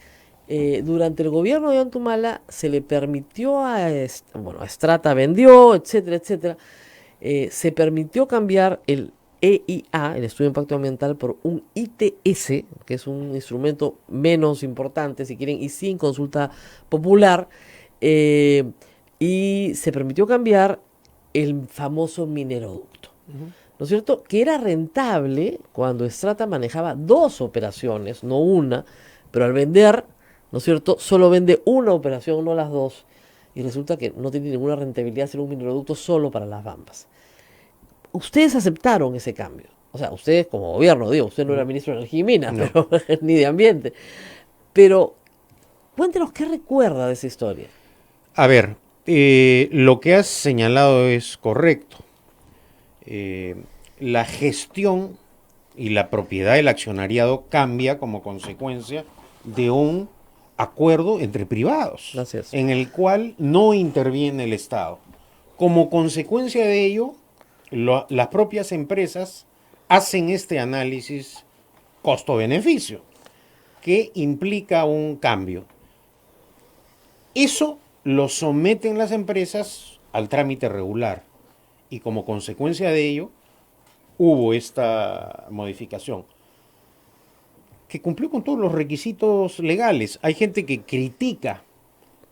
durante el gobierno de Antumala se le permitió a Strata vendió, etcétera, etcétera, se permitió cambiar el EIA, el Estudio de Impacto Ambiental, por un ITS, que es un instrumento menos importante, si quieren, y sin consulta popular, y se permitió cambiar el famoso mineroducto, ¿no es cierto? Que era rentable cuando Strata manejaba dos operaciones, no una, pero al vender, ¿no es cierto?, solo vende una operación, no las dos, y resulta que no tiene ninguna rentabilidad hacer un mineroducto solo para las Bambas. Ustedes aceptaron ese cambio, o sea, ustedes como gobierno, digo, usted no era ministro de Energía y Minas, No. pero, ni de Ambiente, pero cuéntenos qué recuerda de esa historia. a ver, lo que has señalado es correcto. La gestión y la propiedad del accionariado cambia como consecuencia de un acuerdo entre privados, Gracias. en el cual no interviene el Estado. Como consecuencia de ello, las propias empresas hacen este análisis costo-beneficio, que implica un cambio. Eso lo someten las empresas al trámite regular y como consecuencia de ello hubo esta modificación que cumplió con todos los requisitos legales. Hay gente que critica,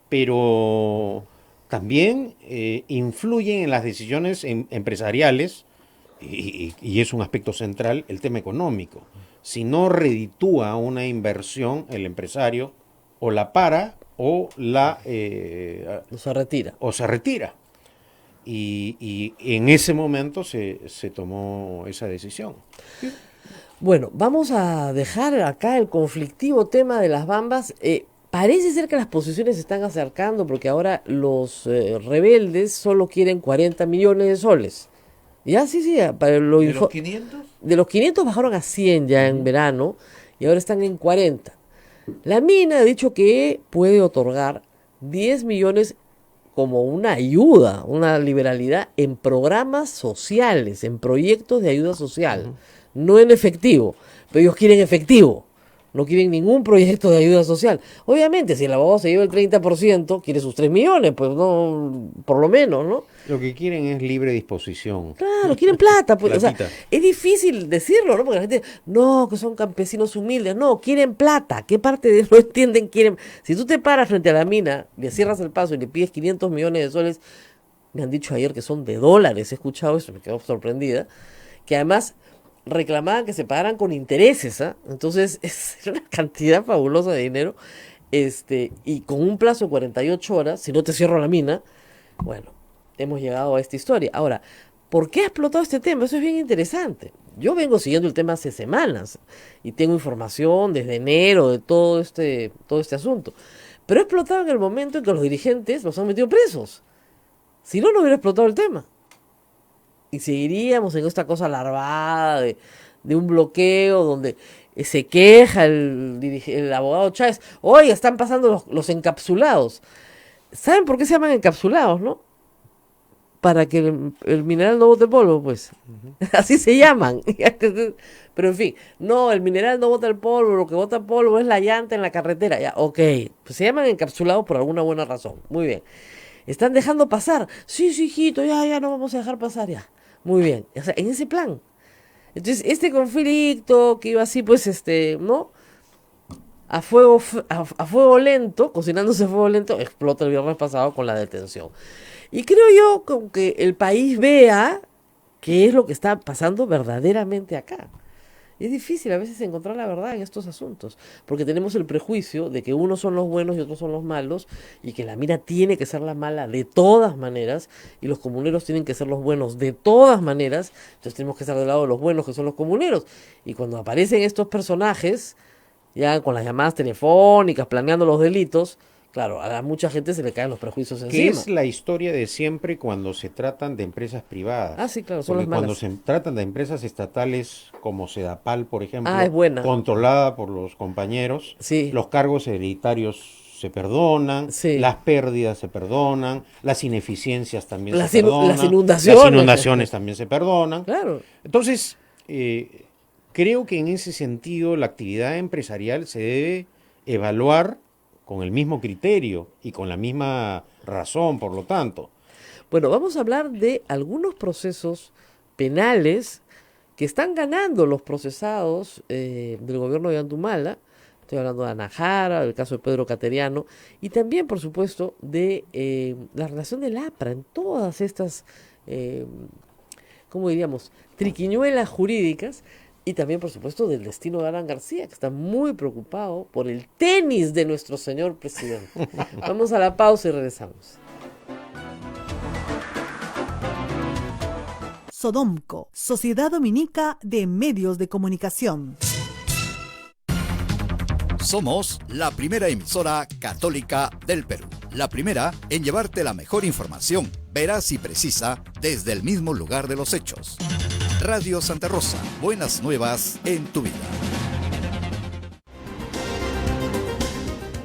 pero también influyen en las decisiones empresariales y es un aspecto central el tema económico. Si no reditúa una inversión, el empresario o la para o No se retira. o se retira. Y en ese momento se tomó esa decisión. Bueno, vamos a dejar acá el conflictivo tema de las Bambas. Parece ser que las posiciones se están acercando porque ahora los rebeldes solo quieren 40 millones de soles. Ya, sí, para lo ¿De los 500? de los 500 bajaron a 100 ya en verano y ahora están en 40. La mina ha dicho que puede otorgar 10 millones como una ayuda, una liberalidad en programas sociales, en proyectos de ayuda social, no en efectivo, pero ellos quieren efectivo, no quieren ningún proyecto de ayuda social. Obviamente, si el abogado se lleva el 30%, quiere sus 3 millones, pues no, por lo menos, ¿no? Lo que quieren es libre disposición. Claro, quieren plata, pues, o sea, Platita. es difícil decirlo, ¿no? Porque la gente, no, que son campesinos humildes, no, quieren plata, ¿qué parte de no entienden quieren? Si tú te paras frente a la mina, le cierras el paso y le pides 500 millones de soles, me han dicho ayer que son de dólares, he escuchado eso, me quedo sorprendida, que además reclamaban que se pagaran con intereses, ¿ah? Entonces es una cantidad fabulosa de dinero, y con un plazo de 48 horas, si no te cierro la mina, bueno, hemos llegado a esta historia. Ahora, ¿por qué ha explotado este tema? Eso es bien interesante. Yo vengo siguiendo el tema hace semanas y tengo información desde enero de todo este asunto. Pero ha explotado en el momento en que los dirigentes los han metido presos. Si no, no hubiera explotado el tema. Y seguiríamos en esta cosa larvada de un bloqueo donde se queja el abogado Chávez. Oye, están pasando los encapsulados. ¿Saben por qué se llaman encapsulados, no? Para que el mineral no bote polvo, pues. Así se llaman. Pero en fin, no, el mineral no bota el polvo, lo que bota polvo es la llanta en la carretera. Ya, ok, pues se llaman encapsulados por alguna buena razón. Muy bien. Están dejando pasar. Sí, hijito, ya no vamos a dejar pasar ya. Muy bien. O sea, en ese plan. Entonces, este conflicto que iba así, pues, ¿no? A fuego lento, cocinándose a fuego lento, explota el viernes pasado con la detención. Y creo yo que el país vea qué es lo que está pasando verdaderamente acá. Y es difícil a veces encontrar la verdad en estos asuntos, porque tenemos el prejuicio de que unos son los buenos y otros son los malos, y que la mina tiene que ser la mala de todas maneras, y los comuneros tienen que ser los buenos de todas maneras, entonces tenemos que estar del lado de los buenos que son los comuneros. Y cuando aparecen estos personajes, ya con las llamadas telefónicas, planeando los delitos, claro, a mucha gente se le caen los prejuicios Que encima. es la historia de siempre cuando se tratan de empresas privadas. Ah, sí, claro, son Porque las cuando malas. se tratan de empresas estatales como Sedapal, por ejemplo, Ah, es buena. controlada por los compañeros, Sí. los cargos hereditarios se perdonan, Sí. las pérdidas se perdonan, las ineficiencias también Las se perdonan, las inundaciones. las inundaciones también se perdonan. Claro. Entonces, creo que en ese sentido la actividad empresarial se debe evaluar con el mismo criterio y con la misma razón, por lo tanto. Bueno, vamos a hablar de algunos procesos penales que están ganando los procesados del gobierno de Antumala. Estoy hablando de Anajara, del caso de Pedro Cateriano, y también, por supuesto, de la relación del APRA en todas estas, ¿cómo diríamos?, triquiñuelas jurídicas, y también, por supuesto, del destino de Alan García, que está muy preocupado por el tenis de nuestro señor presidente. Vamos a la pausa y regresamos. Sodomco, Sociedad Dominica de Medios de Comunicación. Somos la primera emisora católica del Perú. La primera en llevarte la mejor información, veraz y precisa, desde el mismo lugar de los hechos. Radio Santa Rosa, buenas nuevas en tu vida.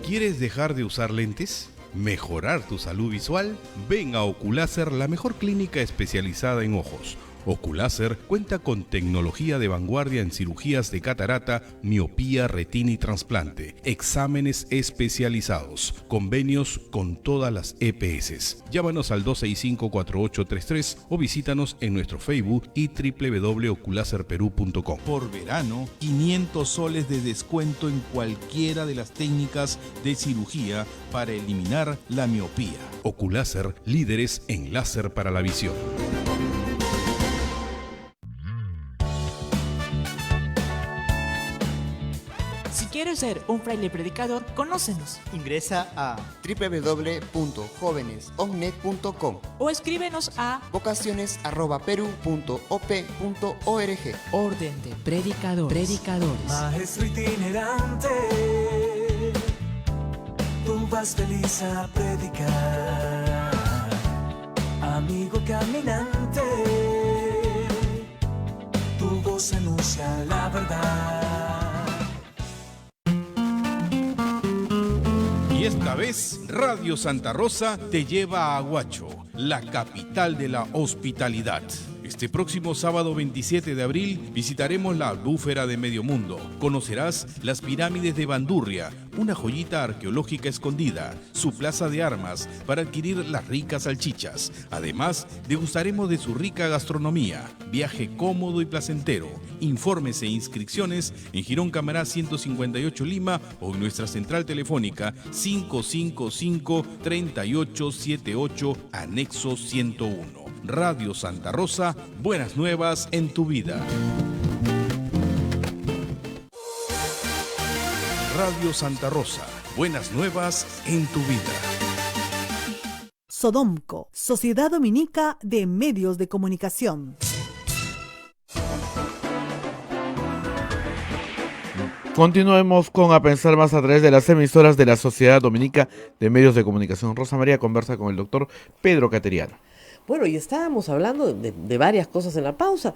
¿Quieres dejar de usar lentes? ¿Mejorar tu salud visual? Ven a Oculáser, la mejor clínica especializada en ojos. Oculáser cuenta con tecnología de vanguardia en cirugías de catarata, miopía, retina y trasplante, exámenes especializados, convenios con todas las EPS. Llámanos al 265-4833 o visítanos en nuestro Facebook y www.oculaserperú.com. Por verano, 500 soles de descuento en cualquiera de las técnicas de cirugía para eliminar la miopía. Oculáser, líderes en láser para la visión. Si quieres ser un fraile predicador, conócenos Ingresa a www.jovenesognet.com o escríbenos a vocaciones@peru.op.org. Orden de Predicadores. Maestro itinerante, tú vas feliz a predicar. Amigo caminante, tu voz anuncia la verdad. Y esta vez, Radio Santa Rosa te lleva a Aguacho, la capital de la hospitalidad. Este próximo sábado 27 de abril visitaremos la Albúfera de Medio Mundo. Conocerás las pirámides de Bandurria, una joyita arqueológica escondida, su plaza de armas para adquirir las ricas salchichas. Además, degustaremos de su rica gastronomía. Viaje cómodo y placentero. Informes e inscripciones en Girón Camará 158 Lima o en nuestra central telefónica 555-3878, anexo 101. Radio Santa Rosa, buenas nuevas en tu vida. Radio Santa Rosa, buenas nuevas en tu vida. Sodomco, Sociedad Dominica de Medios de Comunicación. Continuemos con A Pensar Más a través de las emisoras de la Sociedad Dominica de Medios de Comunicación. Rosa María conversa con el doctor Pedro Cateriano. Bueno, y estábamos hablando de varias cosas en la pausa.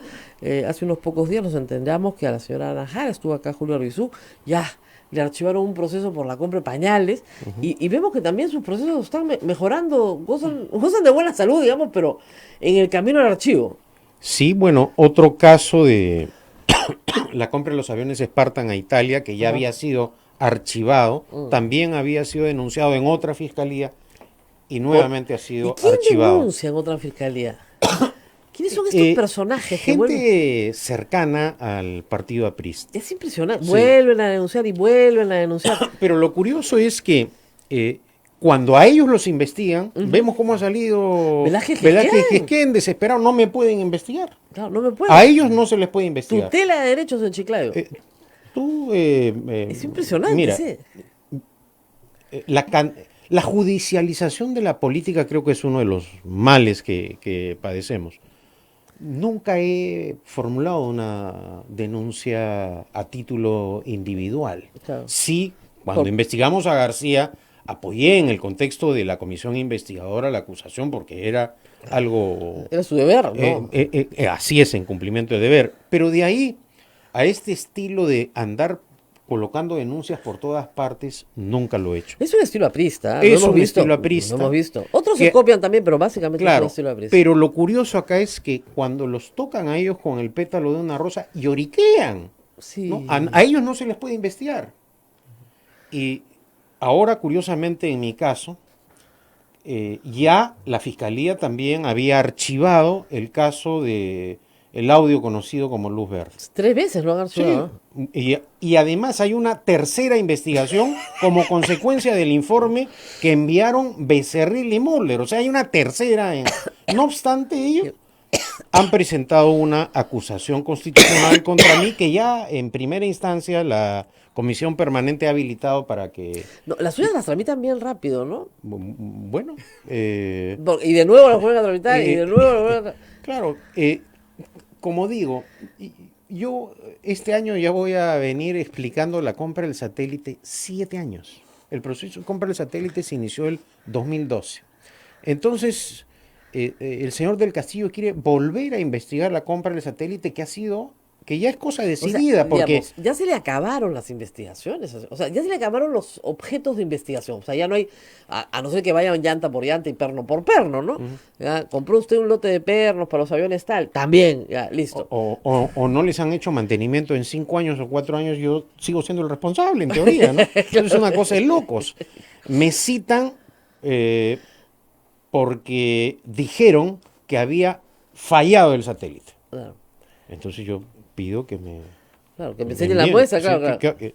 Hace unos pocos días nos enteramos que a la señora Anajara, estuvo acá Julio Arbizú, ya le archivaron un proceso por la compra de pañales, y vemos que también sus procesos están mejorando, gozan de buena salud, digamos, pero en el camino al archivo. Sí, bueno, otro caso de la compra de los aviones Spartan a Italia, que ya había sido archivado, también había sido denunciado en otra fiscalía y nuevamente ha sido ¿Y quién archivado. denuncia en otra fiscalía? ¿Quiénes son estos personajes que vuelven? Gente cercana al partido aprista. Es impresionante. Sí. Vuelven a denunciar y vuelven a denunciar. Pero lo curioso es que cuando a ellos los investigan, vemos cómo ha salido Velázquez Gesquén desesperado, no me pueden investigar. Claro, no me puede. A ellos no se les puede investigar. Tutela de derechos en Chiclayo. Es impresionante, mira, sí. La judicialización de la política creo que es uno de los males que padecemos. Nunca he formulado una denuncia a título individual. Claro. Sí, cuando investigamos a García, apoyé en el contexto de la comisión investigadora la acusación porque era algo... Era su deber, ¿no? Así es, en cumplimiento de deber. Pero de ahí a este estilo de andar colocando denuncias por todas partes, nunca lo he hecho. Es un estilo aprista. Es un estilo aprista. Lo hemos visto. Otros se copian también, pero básicamente es Claro, un estilo aprista. pero lo curioso acá es que cuando los tocan a ellos con el pétalo de una rosa, lloriquean. Sí. ¿no? A ellos no se les puede investigar. Y ahora, curiosamente, en mi caso, ya la Fiscalía también había archivado el caso de el audio conocido como Luz Verde. 3 veces lo han archivado. Sí. Y además hay una tercera investigación como consecuencia del informe que enviaron Becerril y Moller. O sea, hay una tercera. No obstante ello, han presentado una acusación constitucional contra mí que ya en primera instancia la Comisión Permanente ha habilitado para que... No, las suyas las tramitan bien rápido, ¿no? Bueno. Y de nuevo las vuelven a tramitar y de nuevo las vuelven a... Claro, como digo, yo este año ya voy a venir explicando la compra del satélite 7 años. El proceso de compra del satélite se inició el 2012. Entonces, el señor del Castillo quiere volver a investigar la compra del satélite que ya es cosa decidida, porque... Digamos, ya se le acabaron las investigaciones, o sea, ya se le acabaron los objetos de investigación, o sea, ya no hay, a no ser que vayan llanta por llanta y perno por perno, ¿no? Ya, compró usted un lote de pernos para los aviones tal, también, ya, listo. O no les han hecho mantenimiento en 5 años o 4 años, yo sigo siendo el responsable, en teoría, ¿no? Es una cosa de locos. Me citan porque dijeron que había fallado el satélite. Claro. Entonces yo pido que me... Claro, que me enseñen la muestra, claro. Que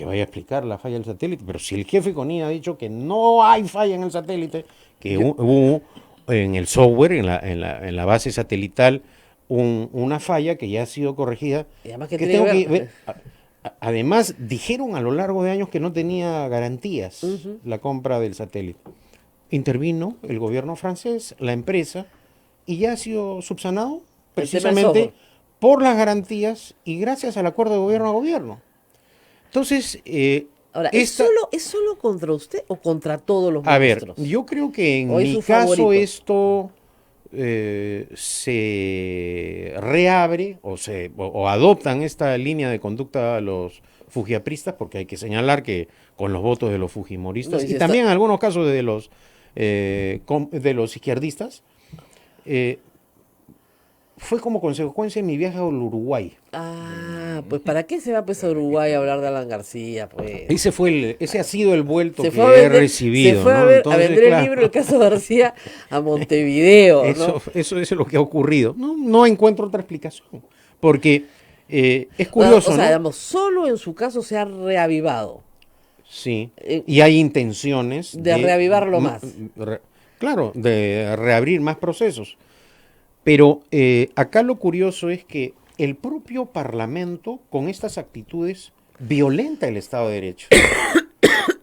vaya a explicar la falla del satélite. Pero si el jefe CONIA ha dicho que no hay falla en el satélite, que hubo en el software, en la base satelital, una falla que ya ha sido corregida. Y además además, dijeron a lo largo de años que no tenía garantías la compra del satélite. Intervino el gobierno francés, la empresa, y ya ha sido subsanado precisamente por las garantías y gracias al acuerdo de gobierno a gobierno. Entonces, ahora, ¿es solo contra usted o contra todos los ministros? A ver, yo creo que en mi caso esto se reabre o adoptan esta línea de conducta a los fujiapristas, porque hay que señalar que con los votos de los fujimoristas y también en algunos casos de los izquierdistas, fue como consecuencia de mi viaje al Uruguay. Pues ¿para qué se va pues a Uruguay a hablar de Alan García? Pues? Ese ha sido el vuelto que he recibido. Se fue a vender el libro El caso García a Montevideo. Eso es lo que ha ocurrido. No encuentro otra explicación. Porque es curioso. O sea, digamos, solo en su caso se ha reavivado. Sí. Y hay intenciones de reavivarlo más. Claro, de reabrir más procesos. Pero acá lo curioso es que el propio Parlamento, con estas actitudes, violenta el Estado de Derecho.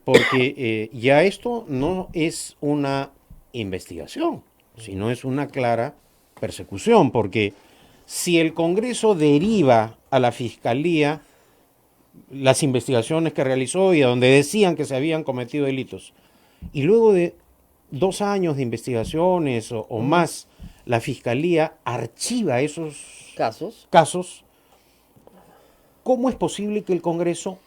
Porque ya esto no es una investigación, sino es una clara persecución. Porque si el Congreso deriva a la Fiscalía las investigaciones que realizó y a donde decían que se habían cometido delitos, y luego de 2 años de investigaciones o más, la Fiscalía archiva esos casos, ¿cómo es posible que el Congreso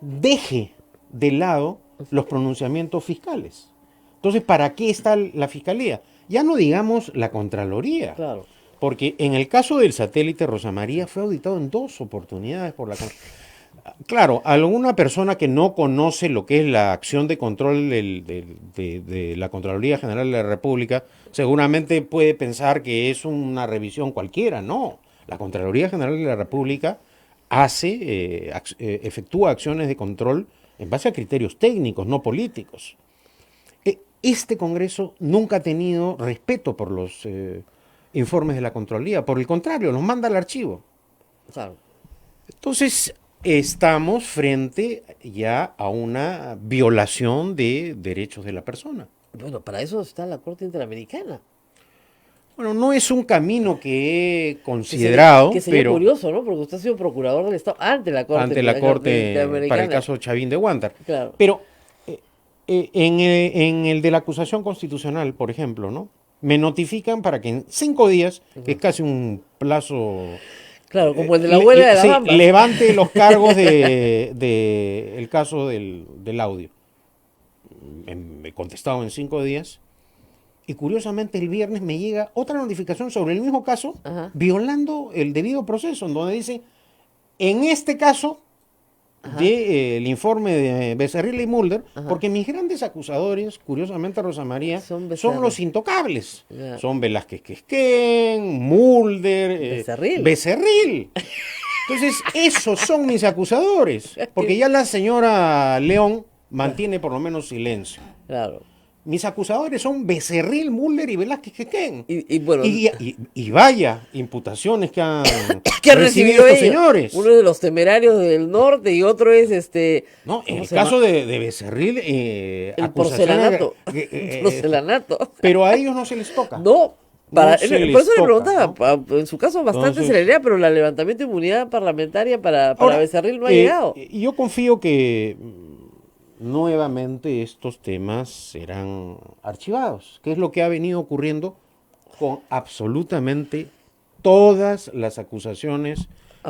deje de lado los pronunciamientos fiscales? Entonces, ¿para qué está la Fiscalía? Ya no digamos la Contraloría. Claro. Porque en el caso del satélite Rosa María fue auditado en 2 oportunidades por la Claro, alguna persona que no conoce lo que es la acción de control de la Contraloría General de la República, seguramente puede pensar que es una revisión cualquiera. No, la Contraloría General de la República efectúa acciones de control en base a criterios técnicos, no políticos. Este Congreso nunca ha tenido respeto por los informes de la Contraloría, por el contrario, los manda al archivo. Claro. Entonces, estamos frente ya a una violación de derechos de la persona. Bueno, para eso está la Corte Interamericana. Bueno, no es un camino que he considerado, que sería pero curioso, ¿no? Porque usted ha sido procurador del Estado ante la Corte Interamericana. para el caso Chavín de Huántar. Claro. Pero en el de la acusación constitucional, por ejemplo, ¿no? Me notifican para que en 5 días, que es casi un plazo... Claro, como el de la huelga de las bambas. Levante los cargos de el caso del audio. Me he contestado en 5 días. Y curiosamente el viernes me llega otra notificación sobre el mismo caso, violando el debido proceso, en donde dice, en este caso, del informe de Becerril y Mulder, porque mis grandes acusadores, curiosamente Rosa María, son los intocables. Ya. Son Velázquez Quesquén, Mulder, Becerril. Entonces, esos son mis acusadores, porque ya la señora León mantiene por lo menos silencio. Claro. Mis acusadores son Becerril, Mulder y Velázquez Quesquén. Bueno, y vaya imputaciones que han que recibido estos señores. Uno de los temerarios del norte y otro es No, en el caso de Becerril, el porcelanato. El porcelanato. Pero a ellos no se les toca. No. Por eso le preguntaba, ¿no? En su caso bastante celeridad, pero el levantamiento de inmunidad parlamentaria para Becerril no ha llegado. Y yo confío que nuevamente estos temas serán archivados, que es lo que ha venido ocurriendo con absolutamente todas las acusaciones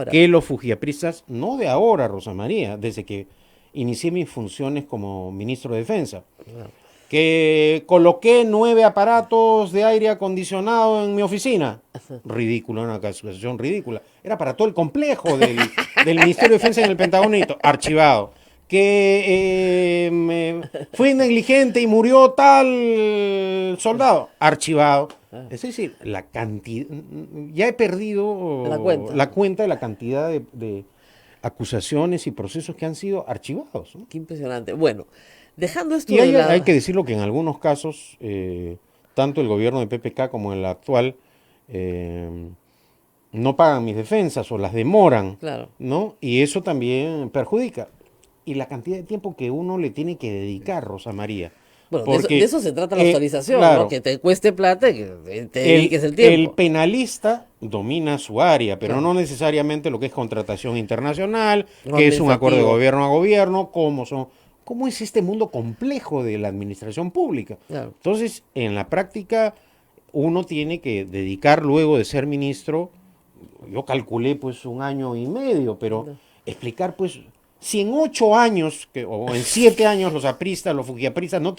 que los fujiapristas, no de ahora, Rosa María, desde que inicié mis funciones como ministro de Defensa, que coloqué 9 aparatos de aire acondicionado en mi oficina. Ridículo, una acusación ridícula. Era para todo el complejo del Ministerio de Defensa en el Pentagonito, archivado. Que fui negligente y murió tal soldado, archivado. Es decir, la cantidad, ya he perdido la cuenta de la cantidad de acusaciones y procesos que han sido archivados, ¿no? Qué impresionante. Bueno, dejando esto y hay que decirlo que en algunos casos, tanto el gobierno de PPK como el actual, no pagan mis defensas o las demoran, ¿no? Y eso también perjudica. Y la cantidad de tiempo que uno le tiene que dedicar, Rosa María. Bueno, porque, de eso se trata la autorización, claro, ¿no? Que te cueste plata y que te dediques el tiempo. El penalista domina su área, pero no necesariamente lo que es contratación internacional, que es un acuerdo de gobierno a gobierno, cómo es este mundo complejo de la administración pública. Claro. Entonces, en la práctica, uno tiene que dedicar luego de ser ministro, yo calculé pues 1 año y medio, pero explicar pues... Si en 8 años o en 7 años los apristas, los fujiapristas no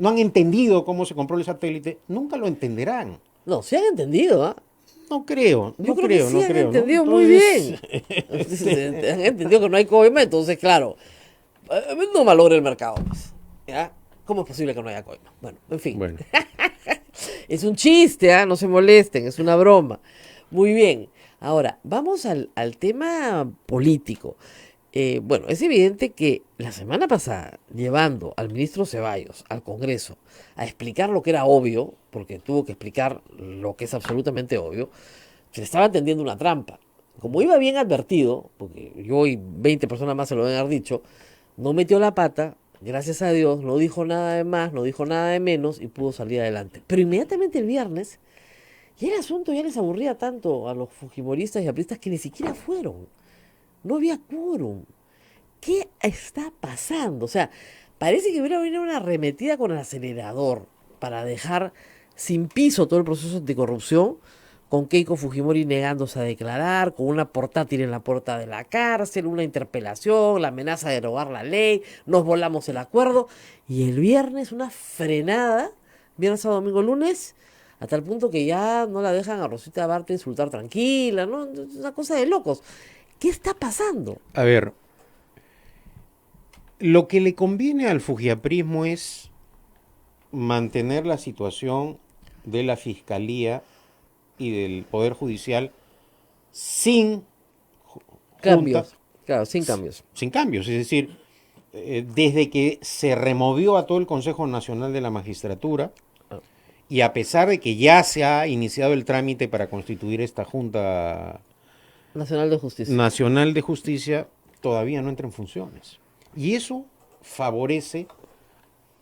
han entendido cómo se compró el satélite, nunca lo entenderán. No, se han entendido, ¿ah? No creo. Yo creo que sí han entendido muy bien. Han entendido que no hay coima, entonces, claro, no valora el mercado. Pues, ¿ya? ¿Cómo es posible que no haya coima? Bueno, en fin. Bueno. Es un chiste, ¿ah? No se molesten, es una broma. Muy bien. Ahora, vamos al tema político. Bueno, es evidente que la semana pasada, llevando al ministro Ceballos al Congreso a explicar lo que era obvio, porque tuvo que explicar lo que es absolutamente obvio, se le estaba tendiendo una trampa. Como iba bien advertido, porque yo y 20 personas más se lo habían dicho, no metió la pata, gracias a Dios, no dijo nada de más, no dijo nada de menos y pudo salir adelante. Pero inmediatamente el viernes, ya el asunto ya les aburría tanto a los fujimoristas y apristas que ni siquiera fueron. No había quórum. ¿Qué está pasando? O sea, parece que hubiera venido una arremetida con el acelerador para dejar sin piso todo el proceso anticorrupción, con Keiko Fujimori negándose a declarar, con una portátil en la puerta de la cárcel, una interpelación, la amenaza de derogar la ley, nos volamos el acuerdo, y el viernes una frenada, viernes, sábado, domingo, lunes, a tal punto que ya no la dejan a Rosita Barte insultar tranquila, ¿no? Es una cosa de locos. ¿Qué está pasando? A ver, lo que le conviene al fujiaprismo es mantener la situación de la Fiscalía y del Poder Judicial sin cambios. Claro, sin cambios. Sin cambios, es decir, desde que se removió a todo el Consejo Nacional de la Magistratura, y a pesar de que ya se ha iniciado el trámite para constituir esta Junta Nacional de Justicia, todavía no entra en funciones. Y eso favorece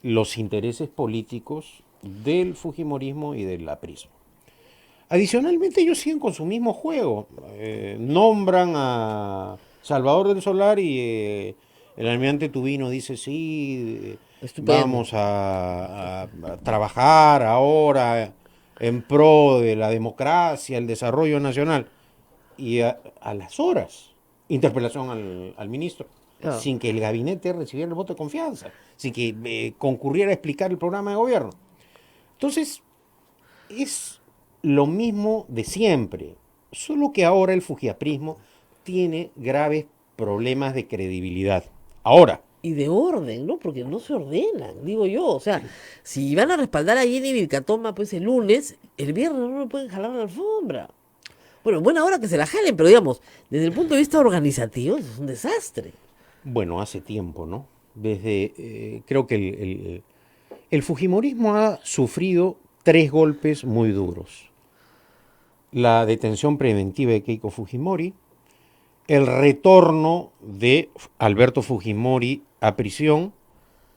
los intereses políticos del fujimorismo y del aprismo. Adicionalmente, ellos siguen con su mismo juego. Nombran a Salvador del Solar y el almirante Tubino dice, sí, vamos a trabajar ahora en pro de la democracia, el desarrollo nacional. Y a las horas, interpelación al ministro, sin que el gabinete recibiera el voto de confianza, sin que concurriera a explicar el programa de gobierno. Entonces, es lo mismo de siempre, solo que ahora el fujiaprismo tiene graves problemas de credibilidad. Ahora. Y de orden, ¿no? Porque no se ordenan, digo yo. O sea, si van a respaldar a Jenny Vilcatoma pues el lunes, el viernes no lo pueden jalar a la alfombra. Bueno, buena hora que se la jalen, pero digamos, desde el punto de vista organizativo es un desastre. Bueno, hace tiempo, ¿no? Desde, creo que el fujimorismo ha sufrido 3 golpes muy duros. La detención preventiva de Keiko Fujimori, el retorno de Alberto Fujimori a prisión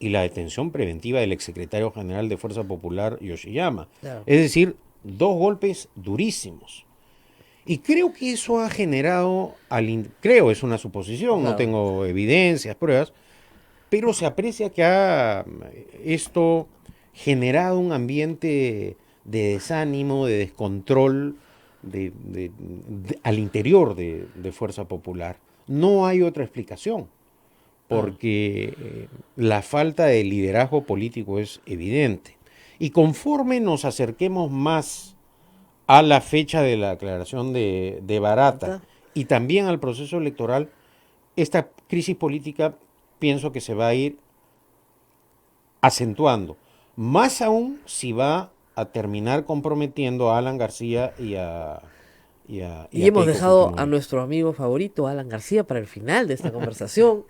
y la detención preventiva del exsecretario general de Fuerza Popular, Yoshiyama. Claro. Es decir, 2 golpes durísimos. Y creo que eso ha generado, creo, es una suposición, claro, no tengo evidencias, pruebas, pero se aprecia que ha esto generado un ambiente de desánimo, de descontrol al interior de Fuerza Popular. No hay otra explicación, porque la falta de liderazgo político es evidente. Y conforme nos acerquemos más a la fecha de la aclaración de Barata y también al proceso electoral, esta crisis política pienso que se va a ir acentuando. Más aún si va a terminar comprometiendo a Alan García y hemos dejado Fujimori a nuestro amigo favorito, Alan García, para el final de esta conversación.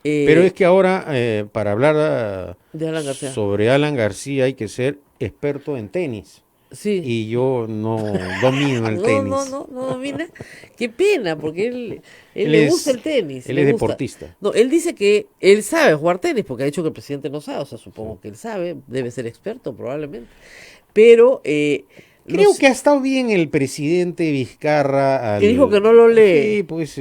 Pero es que ahora, para hablar de Alan García, sobre Alan García hay que ser experto en tenis. Sí. Y yo no domino el tenis. No domina. Qué pena, porque él le gusta el tenis. Él es deportista. No, él dice que él sabe jugar tenis, porque ha dicho que el presidente no sabe. O sea, supongo que él sabe, debe ser experto probablemente. Pero creo que ha estado bien el presidente Vizcarra. Que dijo que no lo lee. Sí, pues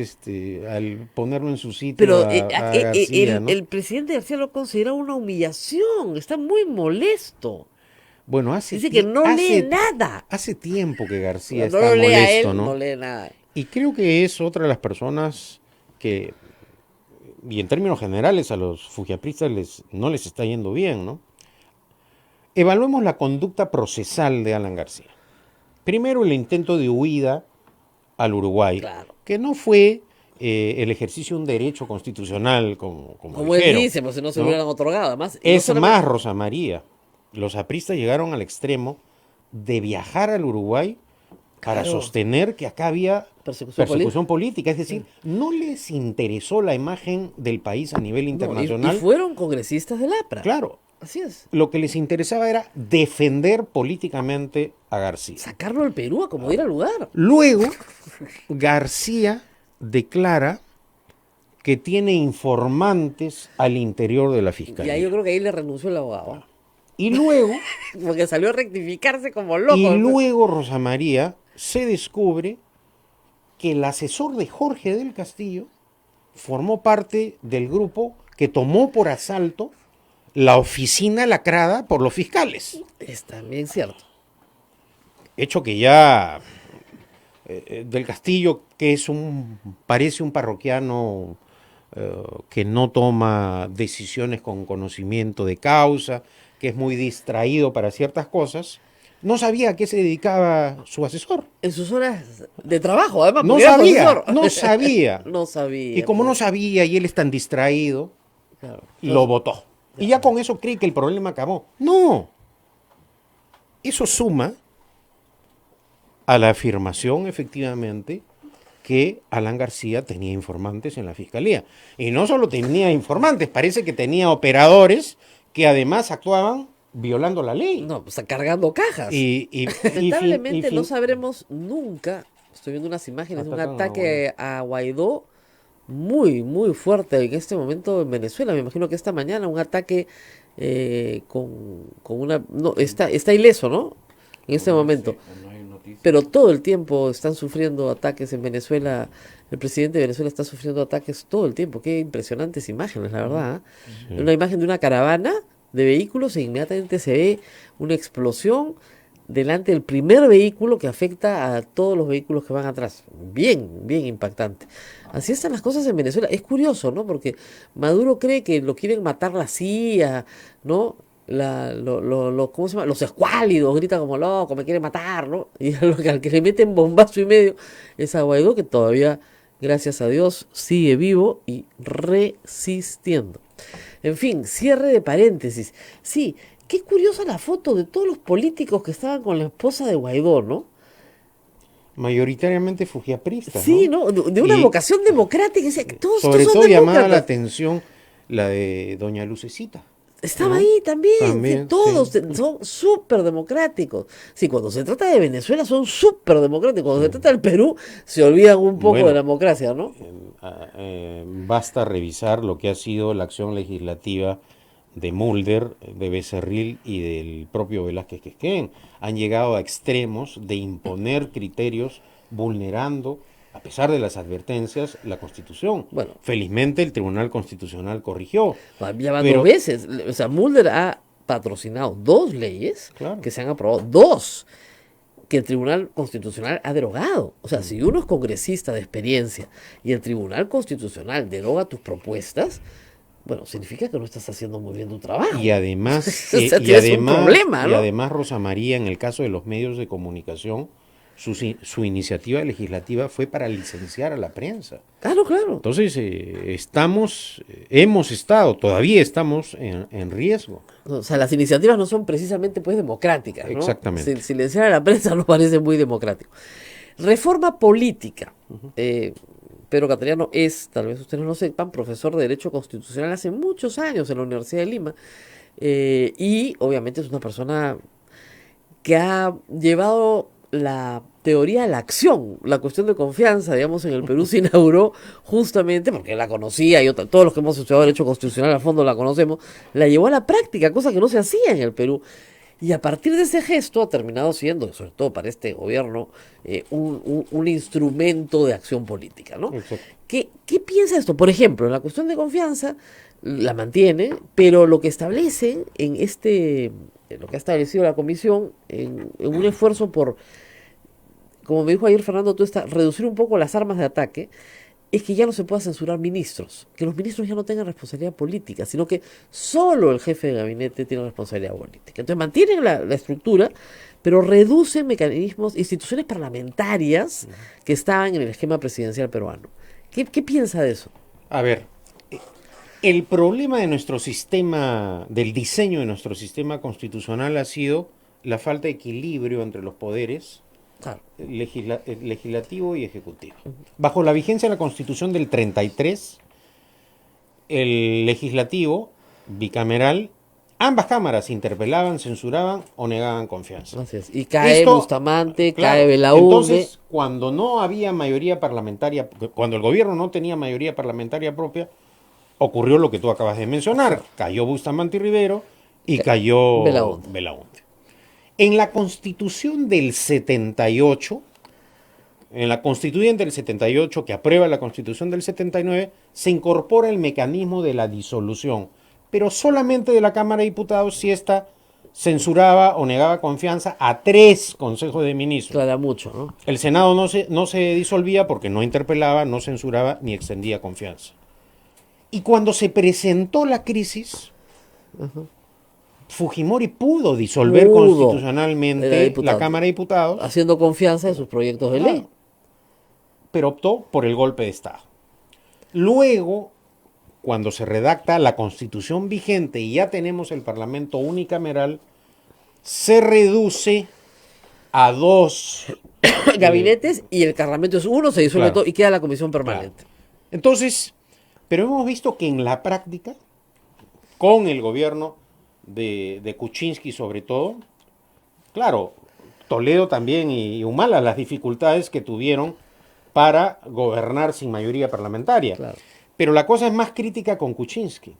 al ponerlo en su sitio. Pero a García, ¿no? El presidente García lo considera una humillación. Está muy molesto. Bueno, dice que no lee nada. Hace tiempo que García está molesto, a él, ¿no? No lee nada. Y creo que es otra de las personas que, y en términos generales, a los fujiapristas no les está yendo bien, ¿no? Evaluemos la conducta procesal de Alan García. Primero, el intento de huida al Uruguay, claro, que no fue el ejercicio de un derecho constitucional como él dice, pues si no se hubieran otorgado. Además, es más, Rosa María. Los apristas llegaron al extremo de viajar al Uruguay para sostener que acá había persecución política. Es decir, no les interesó la imagen del país a nivel internacional. Y fueron congresistas del APRA. Claro. Así es. Lo que les interesaba era defender políticamente a García. Sacarlo al Perú a como ir al lugar. Luego, García declara que tiene informantes al interior de la fiscalía. Y ahí yo creo que ahí le renunció el abogado. Y luego... porque salió a rectificarse como loco. Y luego, Rosa María, se descubre que el asesor de Jorge del Castillo formó parte del grupo que tomó por asalto la oficina lacrada por los fiscales. Es también cierto. Hecho que ya del Castillo, que parece un parroquiano que no toma decisiones con conocimiento de causa, que es muy distraído para ciertas cosas, no sabía a qué se dedicaba su asesor. En sus horas de trabajo, además. No sabía. No sabía. Y como no sabía y él es tan distraído, claro, lo votó. Y ya con eso cree que el problema acabó. No. Eso suma a la afirmación, efectivamente, que Alan García tenía informantes en la fiscalía. Y no solo tenía informantes, parece que tenía operadores que además actuaban violando la ley. No, pues está cargando cajas. Lamentablemente no sabremos nunca. Estoy viendo unas imágenes de un ataque a Guaidó muy, muy fuerte en este momento en Venezuela. Me imagino que esta mañana un ataque con una... No, está ileso, ¿no? En este momento. Pero todo el tiempo están sufriendo ataques en Venezuela. El presidente de Venezuela está sufriendo ataques todo el tiempo. Qué impresionantes imágenes, la verdad. Sí. Una imagen de una caravana de vehículos e inmediatamente se ve una explosión delante del primer vehículo que afecta a todos los vehículos que van atrás. Bien, bien impactante. Así están las cosas en Venezuela. Es curioso, ¿no? Porque Maduro cree que lo quieren matar la CIA, ¿no? ¿Cómo se llama? Los escuálidos, grita como loco, me quiere matar, ¿no? Y al que le meten bombazo y medio es a Guaidó, que todavía, gracias a Dios, sigue vivo y resistiendo. En fin, cierre de paréntesis. Sí, qué curiosa la foto de todos los políticos que estaban con la esposa de Guaidó, ¿no? Mayoritariamente fujiapristas, sí, ¿no? De una vocación democrática. Todos sobre todo llamaba la atención la de doña Lucecita. Estaba ahí también todos son súper democráticos. Sí, cuando se trata de Venezuela son súper democráticos. Cuando se trata del Perú se olvidan un poco de la democracia, ¿no? Basta revisar lo que ha sido la acción legislativa de Mulder, de Becerril y del propio Velázquez Quisquén. Han llegado a extremos de imponer criterios vulnerando, a pesar de las advertencias, la Constitución. Bueno, felizmente el Tribunal Constitucional corrigió. Ya van 2 veces. O sea, Mulder ha patrocinado 2 leyes que se han aprobado. 2 que el Tribunal Constitucional ha derogado. O sea, si uno es congresista de experiencia y el Tribunal Constitucional deroga tus propuestas, bueno, significa que no estás haciendo muy bien tu trabajo. Y además, un problema, ¿no? Y además, Rosa María, en el caso de los medios de comunicación, su iniciativa legislativa fue para licenciar a la prensa. Claro. Entonces, todavía estamos en riesgo. O sea, las iniciativas no son precisamente pues democráticas, ¿no? Exactamente. Silenciar a la prensa nos parece muy democrático. Reforma política. Pedro Cateriano es, tal vez ustedes no lo sepan, profesor de Derecho Constitucional hace muchos años en la Universidad de Lima. Y obviamente es una persona que ha llevado la teoría a la acción. La cuestión de confianza, digamos, en el Perú se inauguró justamente porque él la conocía y todos los que hemos estudiado Derecho Constitucional a fondo la conocemos, la llevó a la práctica, cosa que no se hacía en el Perú. Y a partir de ese gesto ha terminado siendo, sobre todo para este gobierno, un instrumento de acción política, ¿no? ¿Qué piensa esto? Por ejemplo, en la cuestión de confianza la mantiene, pero lo que establece lo que ha establecido la comisión en un esfuerzo por, como me dijo ayer Fernando Tuesta, reducir un poco las armas de ataque, es que ya no se pueda censurar ministros, que los ministros ya no tengan responsabilidad política, sino que solo el jefe de gabinete tiene responsabilidad política. Entonces mantienen la estructura, pero reducen mecanismos, instituciones parlamentarias que estaban en el esquema presidencial peruano. ¿Qué piensa de eso? A ver, el problema de nuestro sistema, del diseño de nuestro sistema constitucional ha sido la falta de equilibrio entre los poderes, legislativo y ejecutivo. Bajo la vigencia de la Constitución del 33, el legislativo bicameral, ambas cámaras interpelaban, censuraban o negaban confianza. Así es. Y cae Bustamante, cae Belaúnde. Entonces, cuando no había mayoría parlamentaria, cuando el gobierno no tenía mayoría parlamentaria propia, ocurrió lo que tú acabas de mencionar. Cayó Bustamante y Rivero y cayó Belaúnde. En la Constitución del 78, en la Constituyente del 78, que aprueba la Constitución del 79, se incorpora el mecanismo de la disolución, pero solamente de la Cámara de Diputados si ésta censuraba o negaba confianza a 3 consejos de ministros. Claro, mucho, ¿no? El Senado no se disolvía porque no interpelaba, no censuraba ni extendía confianza. Y cuando se presentó la crisis, Fujimori pudo disolver constitucionalmente la Cámara de Diputados. Haciendo confianza en sus proyectos de ley. Pero optó por el golpe de Estado. Luego, cuando se redacta la Constitución vigente y ya tenemos el Parlamento unicameral, se reduce a 2 gabinetes y el Parlamento es uno, se disuelve Claro. todo y queda la comisión permanente. Entonces, pero hemos visto que en la práctica, con el gobierno de Kuczynski sobre todo, claro, Toledo también y Humala, las dificultades que tuvieron para gobernar sin mayoría parlamentaria. Claro. Pero la cosa es más crítica con Kuczynski.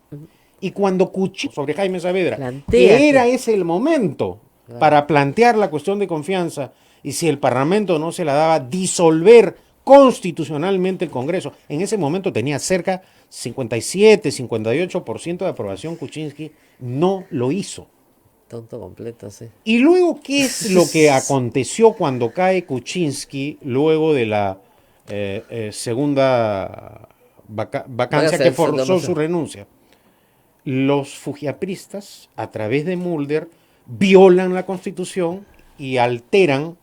Y cuando Kuczynski, sobre Jaime Saavedra, Plantea que era que- ese el momento para plantear la cuestión de confianza, y si el Parlamento no se la daba, disolver constitucionalmente el Congreso. En ese momento tenía cerca 57, 58% de aprobación. Kuczynski no lo hizo. Tonto completo, sí. Y luego, ¿qué es lo que aconteció cuando cae Kuczynski luego de la segunda vacancia que forzó su renuncia? Los fujiapristas, a través de Mulder, violan la Constitución y alteran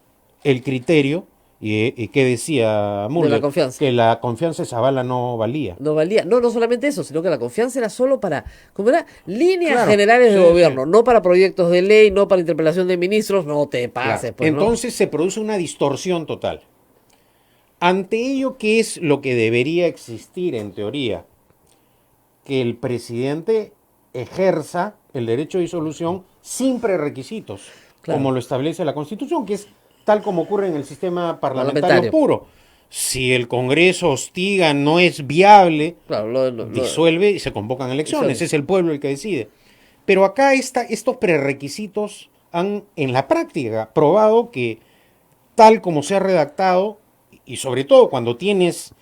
el criterio. ¿Y qué decía Mulder? De la confianza. Que la confianza de Zavala no valía. No valía, no solamente eso, sino que la confianza era solo para, como era, líneas Claro, generales de sí, gobierno, no para proyectos de ley, no para interpelación de ministros, no te pases. Claro. Pues, ¿no? Entonces se produce una distorsión total. Ante ello, ¿qué es lo que debería existir en teoría? Que el presidente ejerza el derecho de disolución sin prerequisitos, Claro. como lo establece la Constitución, que es tal como ocurre en el sistema parlamentario Parlamentario. puro. Si el Congreso hostiga, no es viable, Claro, disuelve y se convocan elecciones. Disuelve. Es el pueblo el que decide. Pero acá estos prerequisitos han, en la práctica, probado que tal como se ha redactado, y sobre todo cuando tienes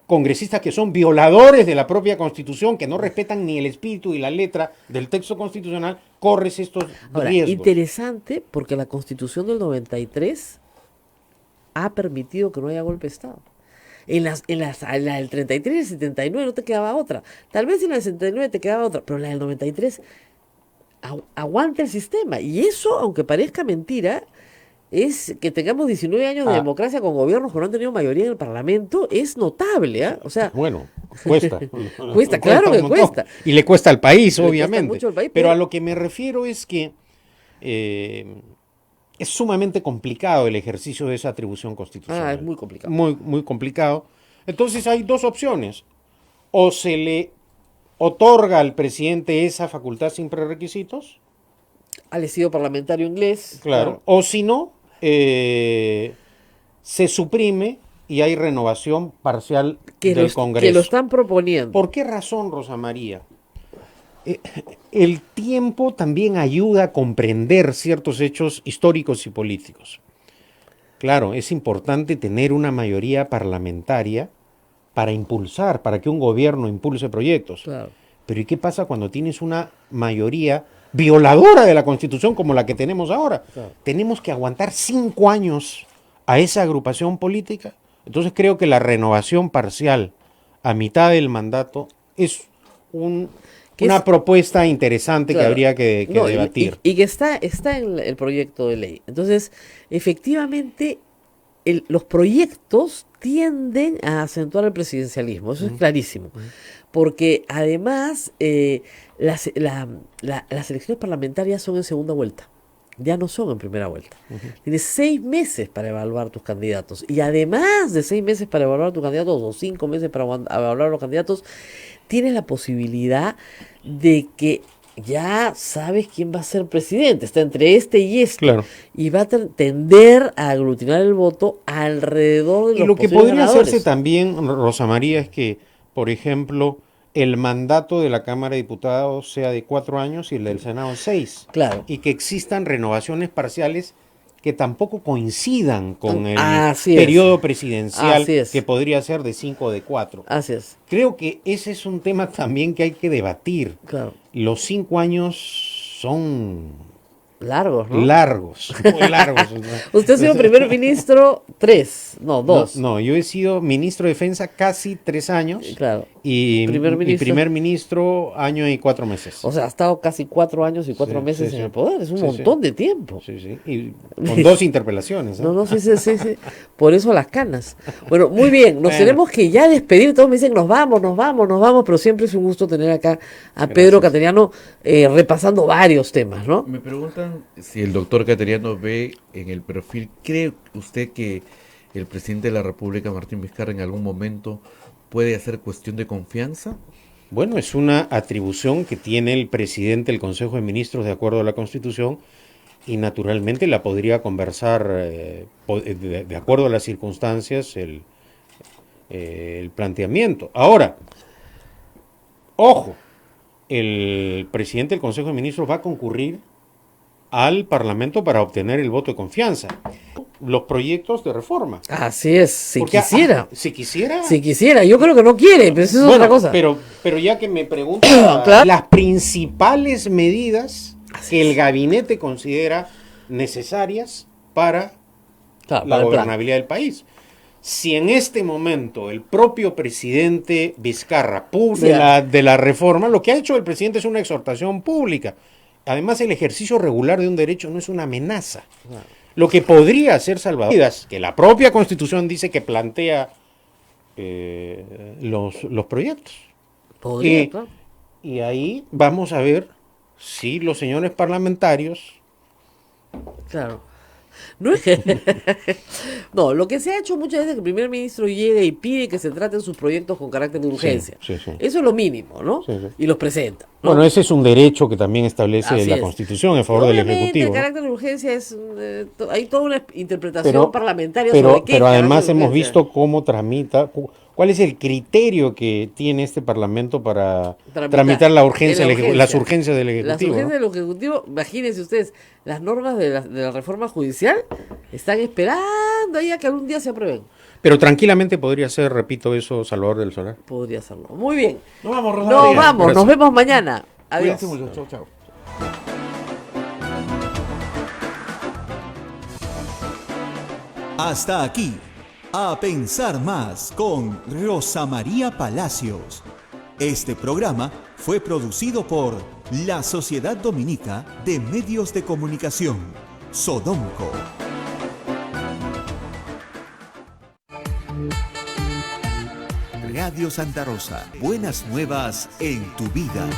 congresistas que son violadores de la propia Constitución, que no respetan ni el espíritu y la letra del texto constitucional, corres estos Ahora, riesgos. interesante porque la Constitución del 93 ha permitido que no haya golpe de Estado. En la del 33 y el 79 no te quedaba otra. Tal vez en la del 79 te quedaba otra, pero en la del 93 aguanta el sistema. Y eso, aunque parezca mentira, es que tengamos 19 años de democracia con gobiernos que no han tenido mayoría en el Parlamento, es notable, ¿ah? O sea, Bueno, cuesta. Cuesta, claro un que montón. cuesta. Y le cuesta al país, Le cuesta obviamente. mucho al país, pero pero- a lo que me refiero es que es sumamente complicado el ejercicio de esa atribución constitucional. es muy complicado. Muy, muy complicado. Entonces hay dos opciones. O se le otorga al presidente esa facultad sin prerequisitos, Al estilo parlamentario inglés. claro. O si no, se suprime y hay renovación parcial del Congreso. Que lo están proponiendo. ¿Por qué razón, Rosa María? El tiempo también ayuda a comprender ciertos hechos históricos y políticos. Claro, es importante tener una mayoría parlamentaria para impulsar, para que un gobierno impulse proyectos. Claro. Pero ¿y qué pasa cuando tienes una mayoría violadora de la Constitución como la que tenemos ahora? Claro. Tenemos que aguantar 5 años a esa agrupación política. Entonces creo que la renovación parcial a mitad del mandato es una propuesta interesante que Claro. habría que No, debatir. Y que está en el proyecto de ley. Entonces, efectivamente, los proyectos tienden a acentuar el presidencialismo. Eso es clarísimo. Porque además, las elecciones parlamentarias son en segunda vuelta. Ya no son en primera vuelta. Tienes 6 meses para evaluar tus candidatos. Y además de 6 meses para evaluar tus candidatos, o 5 meses para evaluar los candidatos, tienes la posibilidad de que ya sabes quién va a ser presidente. Está entre este y este. Claro. Y va a tender a aglutinar el voto alrededor de los Y lo que posibles podría ganadores. hacerse también, Rosa María, es que, por ejemplo, el mandato de la Cámara de Diputados sea de 4 años y el del Senado 6. Claro. Y que existan renovaciones parciales que tampoco coincidan con el Así es. periodo presidencial, Así es. que podría ser de 5 o de 4. Así es. Creo que ese es un tema también que hay que debatir. Claro. Los 5 años son Largos, ¿no? largos, muy largos. Usted ha sido primer ministro 3, no, 2. No, yo he sido ministro de Defensa casi 3 años. Claro. Y Primer ministro. primer ministro año y 4 meses. O sea, ha estado casi 4 años y 4 Sí, meses sí, en sí. el poder. Es un Sí, montón sí. de tiempo. Sí, sí. Y con 2 interpelaciones. ¿eh? No, sí. Por eso las canas. Bueno, muy bien, nos tenemos que ya despedir. Todos me dicen, nos vamos, pero siempre es un gusto tener acá a Pedro Cateriano repasando varios temas, ¿no? Me preguntan si el doctor Cateriano ve en el perfil, ¿cree usted que el presidente de la República, Martín Vizcarra, en algún momento puede hacer cuestión de confianza? Bueno, es una atribución que tiene el presidente del Consejo de Ministros de acuerdo a la Constitución y naturalmente la podría conversar de acuerdo a las circunstancias el planteamiento. Ahora, ojo, el presidente del Consejo de Ministros va a concurrir al Parlamento para obtener el voto de confianza. Los proyectos de reforma. Así es, si Porque, quisiera. Si quisiera. Si quisiera, yo creo que no quiere, pero eso es otra cosa. Pero ya que me preguntan Claro. las principales medidas que el gabinete considera necesarias para la gobernabilidad del país. Si en este momento el propio presidente Vizcarra de la reforma, lo que ha hecho el presidente es una exhortación pública. Además, el ejercicio regular de un derecho no es una amenaza. Claro. Lo que podría ser salvavidas, que la propia Constitución dice que plantea los proyectos. Podría, claro. Y ahí vamos a ver si los señores parlamentarios... Claro. No, lo que se ha hecho muchas veces es que el primer ministro llega y pide que se traten sus proyectos con carácter de urgencia. Sí. Eso es lo mínimo, ¿no? Sí. Y los presenta, ¿no? Bueno, ese es un derecho que también establece la Constitución en favor del Ejecutivo. El carácter de urgencia es... hay toda una interpretación parlamentaria sobre qué. Pero además hemos visto cómo tramita... ¿Cuál es el criterio que tiene este Parlamento para tramitar las urgencias del Ejecutivo? Las urgencias ¿no? del Ejecutivo, imagínense ustedes, las normas de la reforma judicial están esperando ahí a que algún día se aprueben. Pero tranquilamente podría ser, repito eso, Salvador del Solar. Podría serlo. Muy bien. Nos vamos, Rosa Nos María. vamos, nos vemos mañana. Adiós. Cuídense mucho. Chau. Hasta aquí, A Pensar Más con Rosa María Palacios. Este programa fue producido por la Sociedad Dominica de Medios de Comunicación, Sodomco. Radio Santa Rosa, buenas nuevas en tu vida.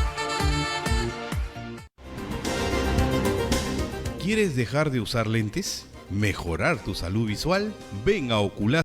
¿Quieres dejar de usar lentes? ¿Mejorar tu salud visual? Ven a Ocular.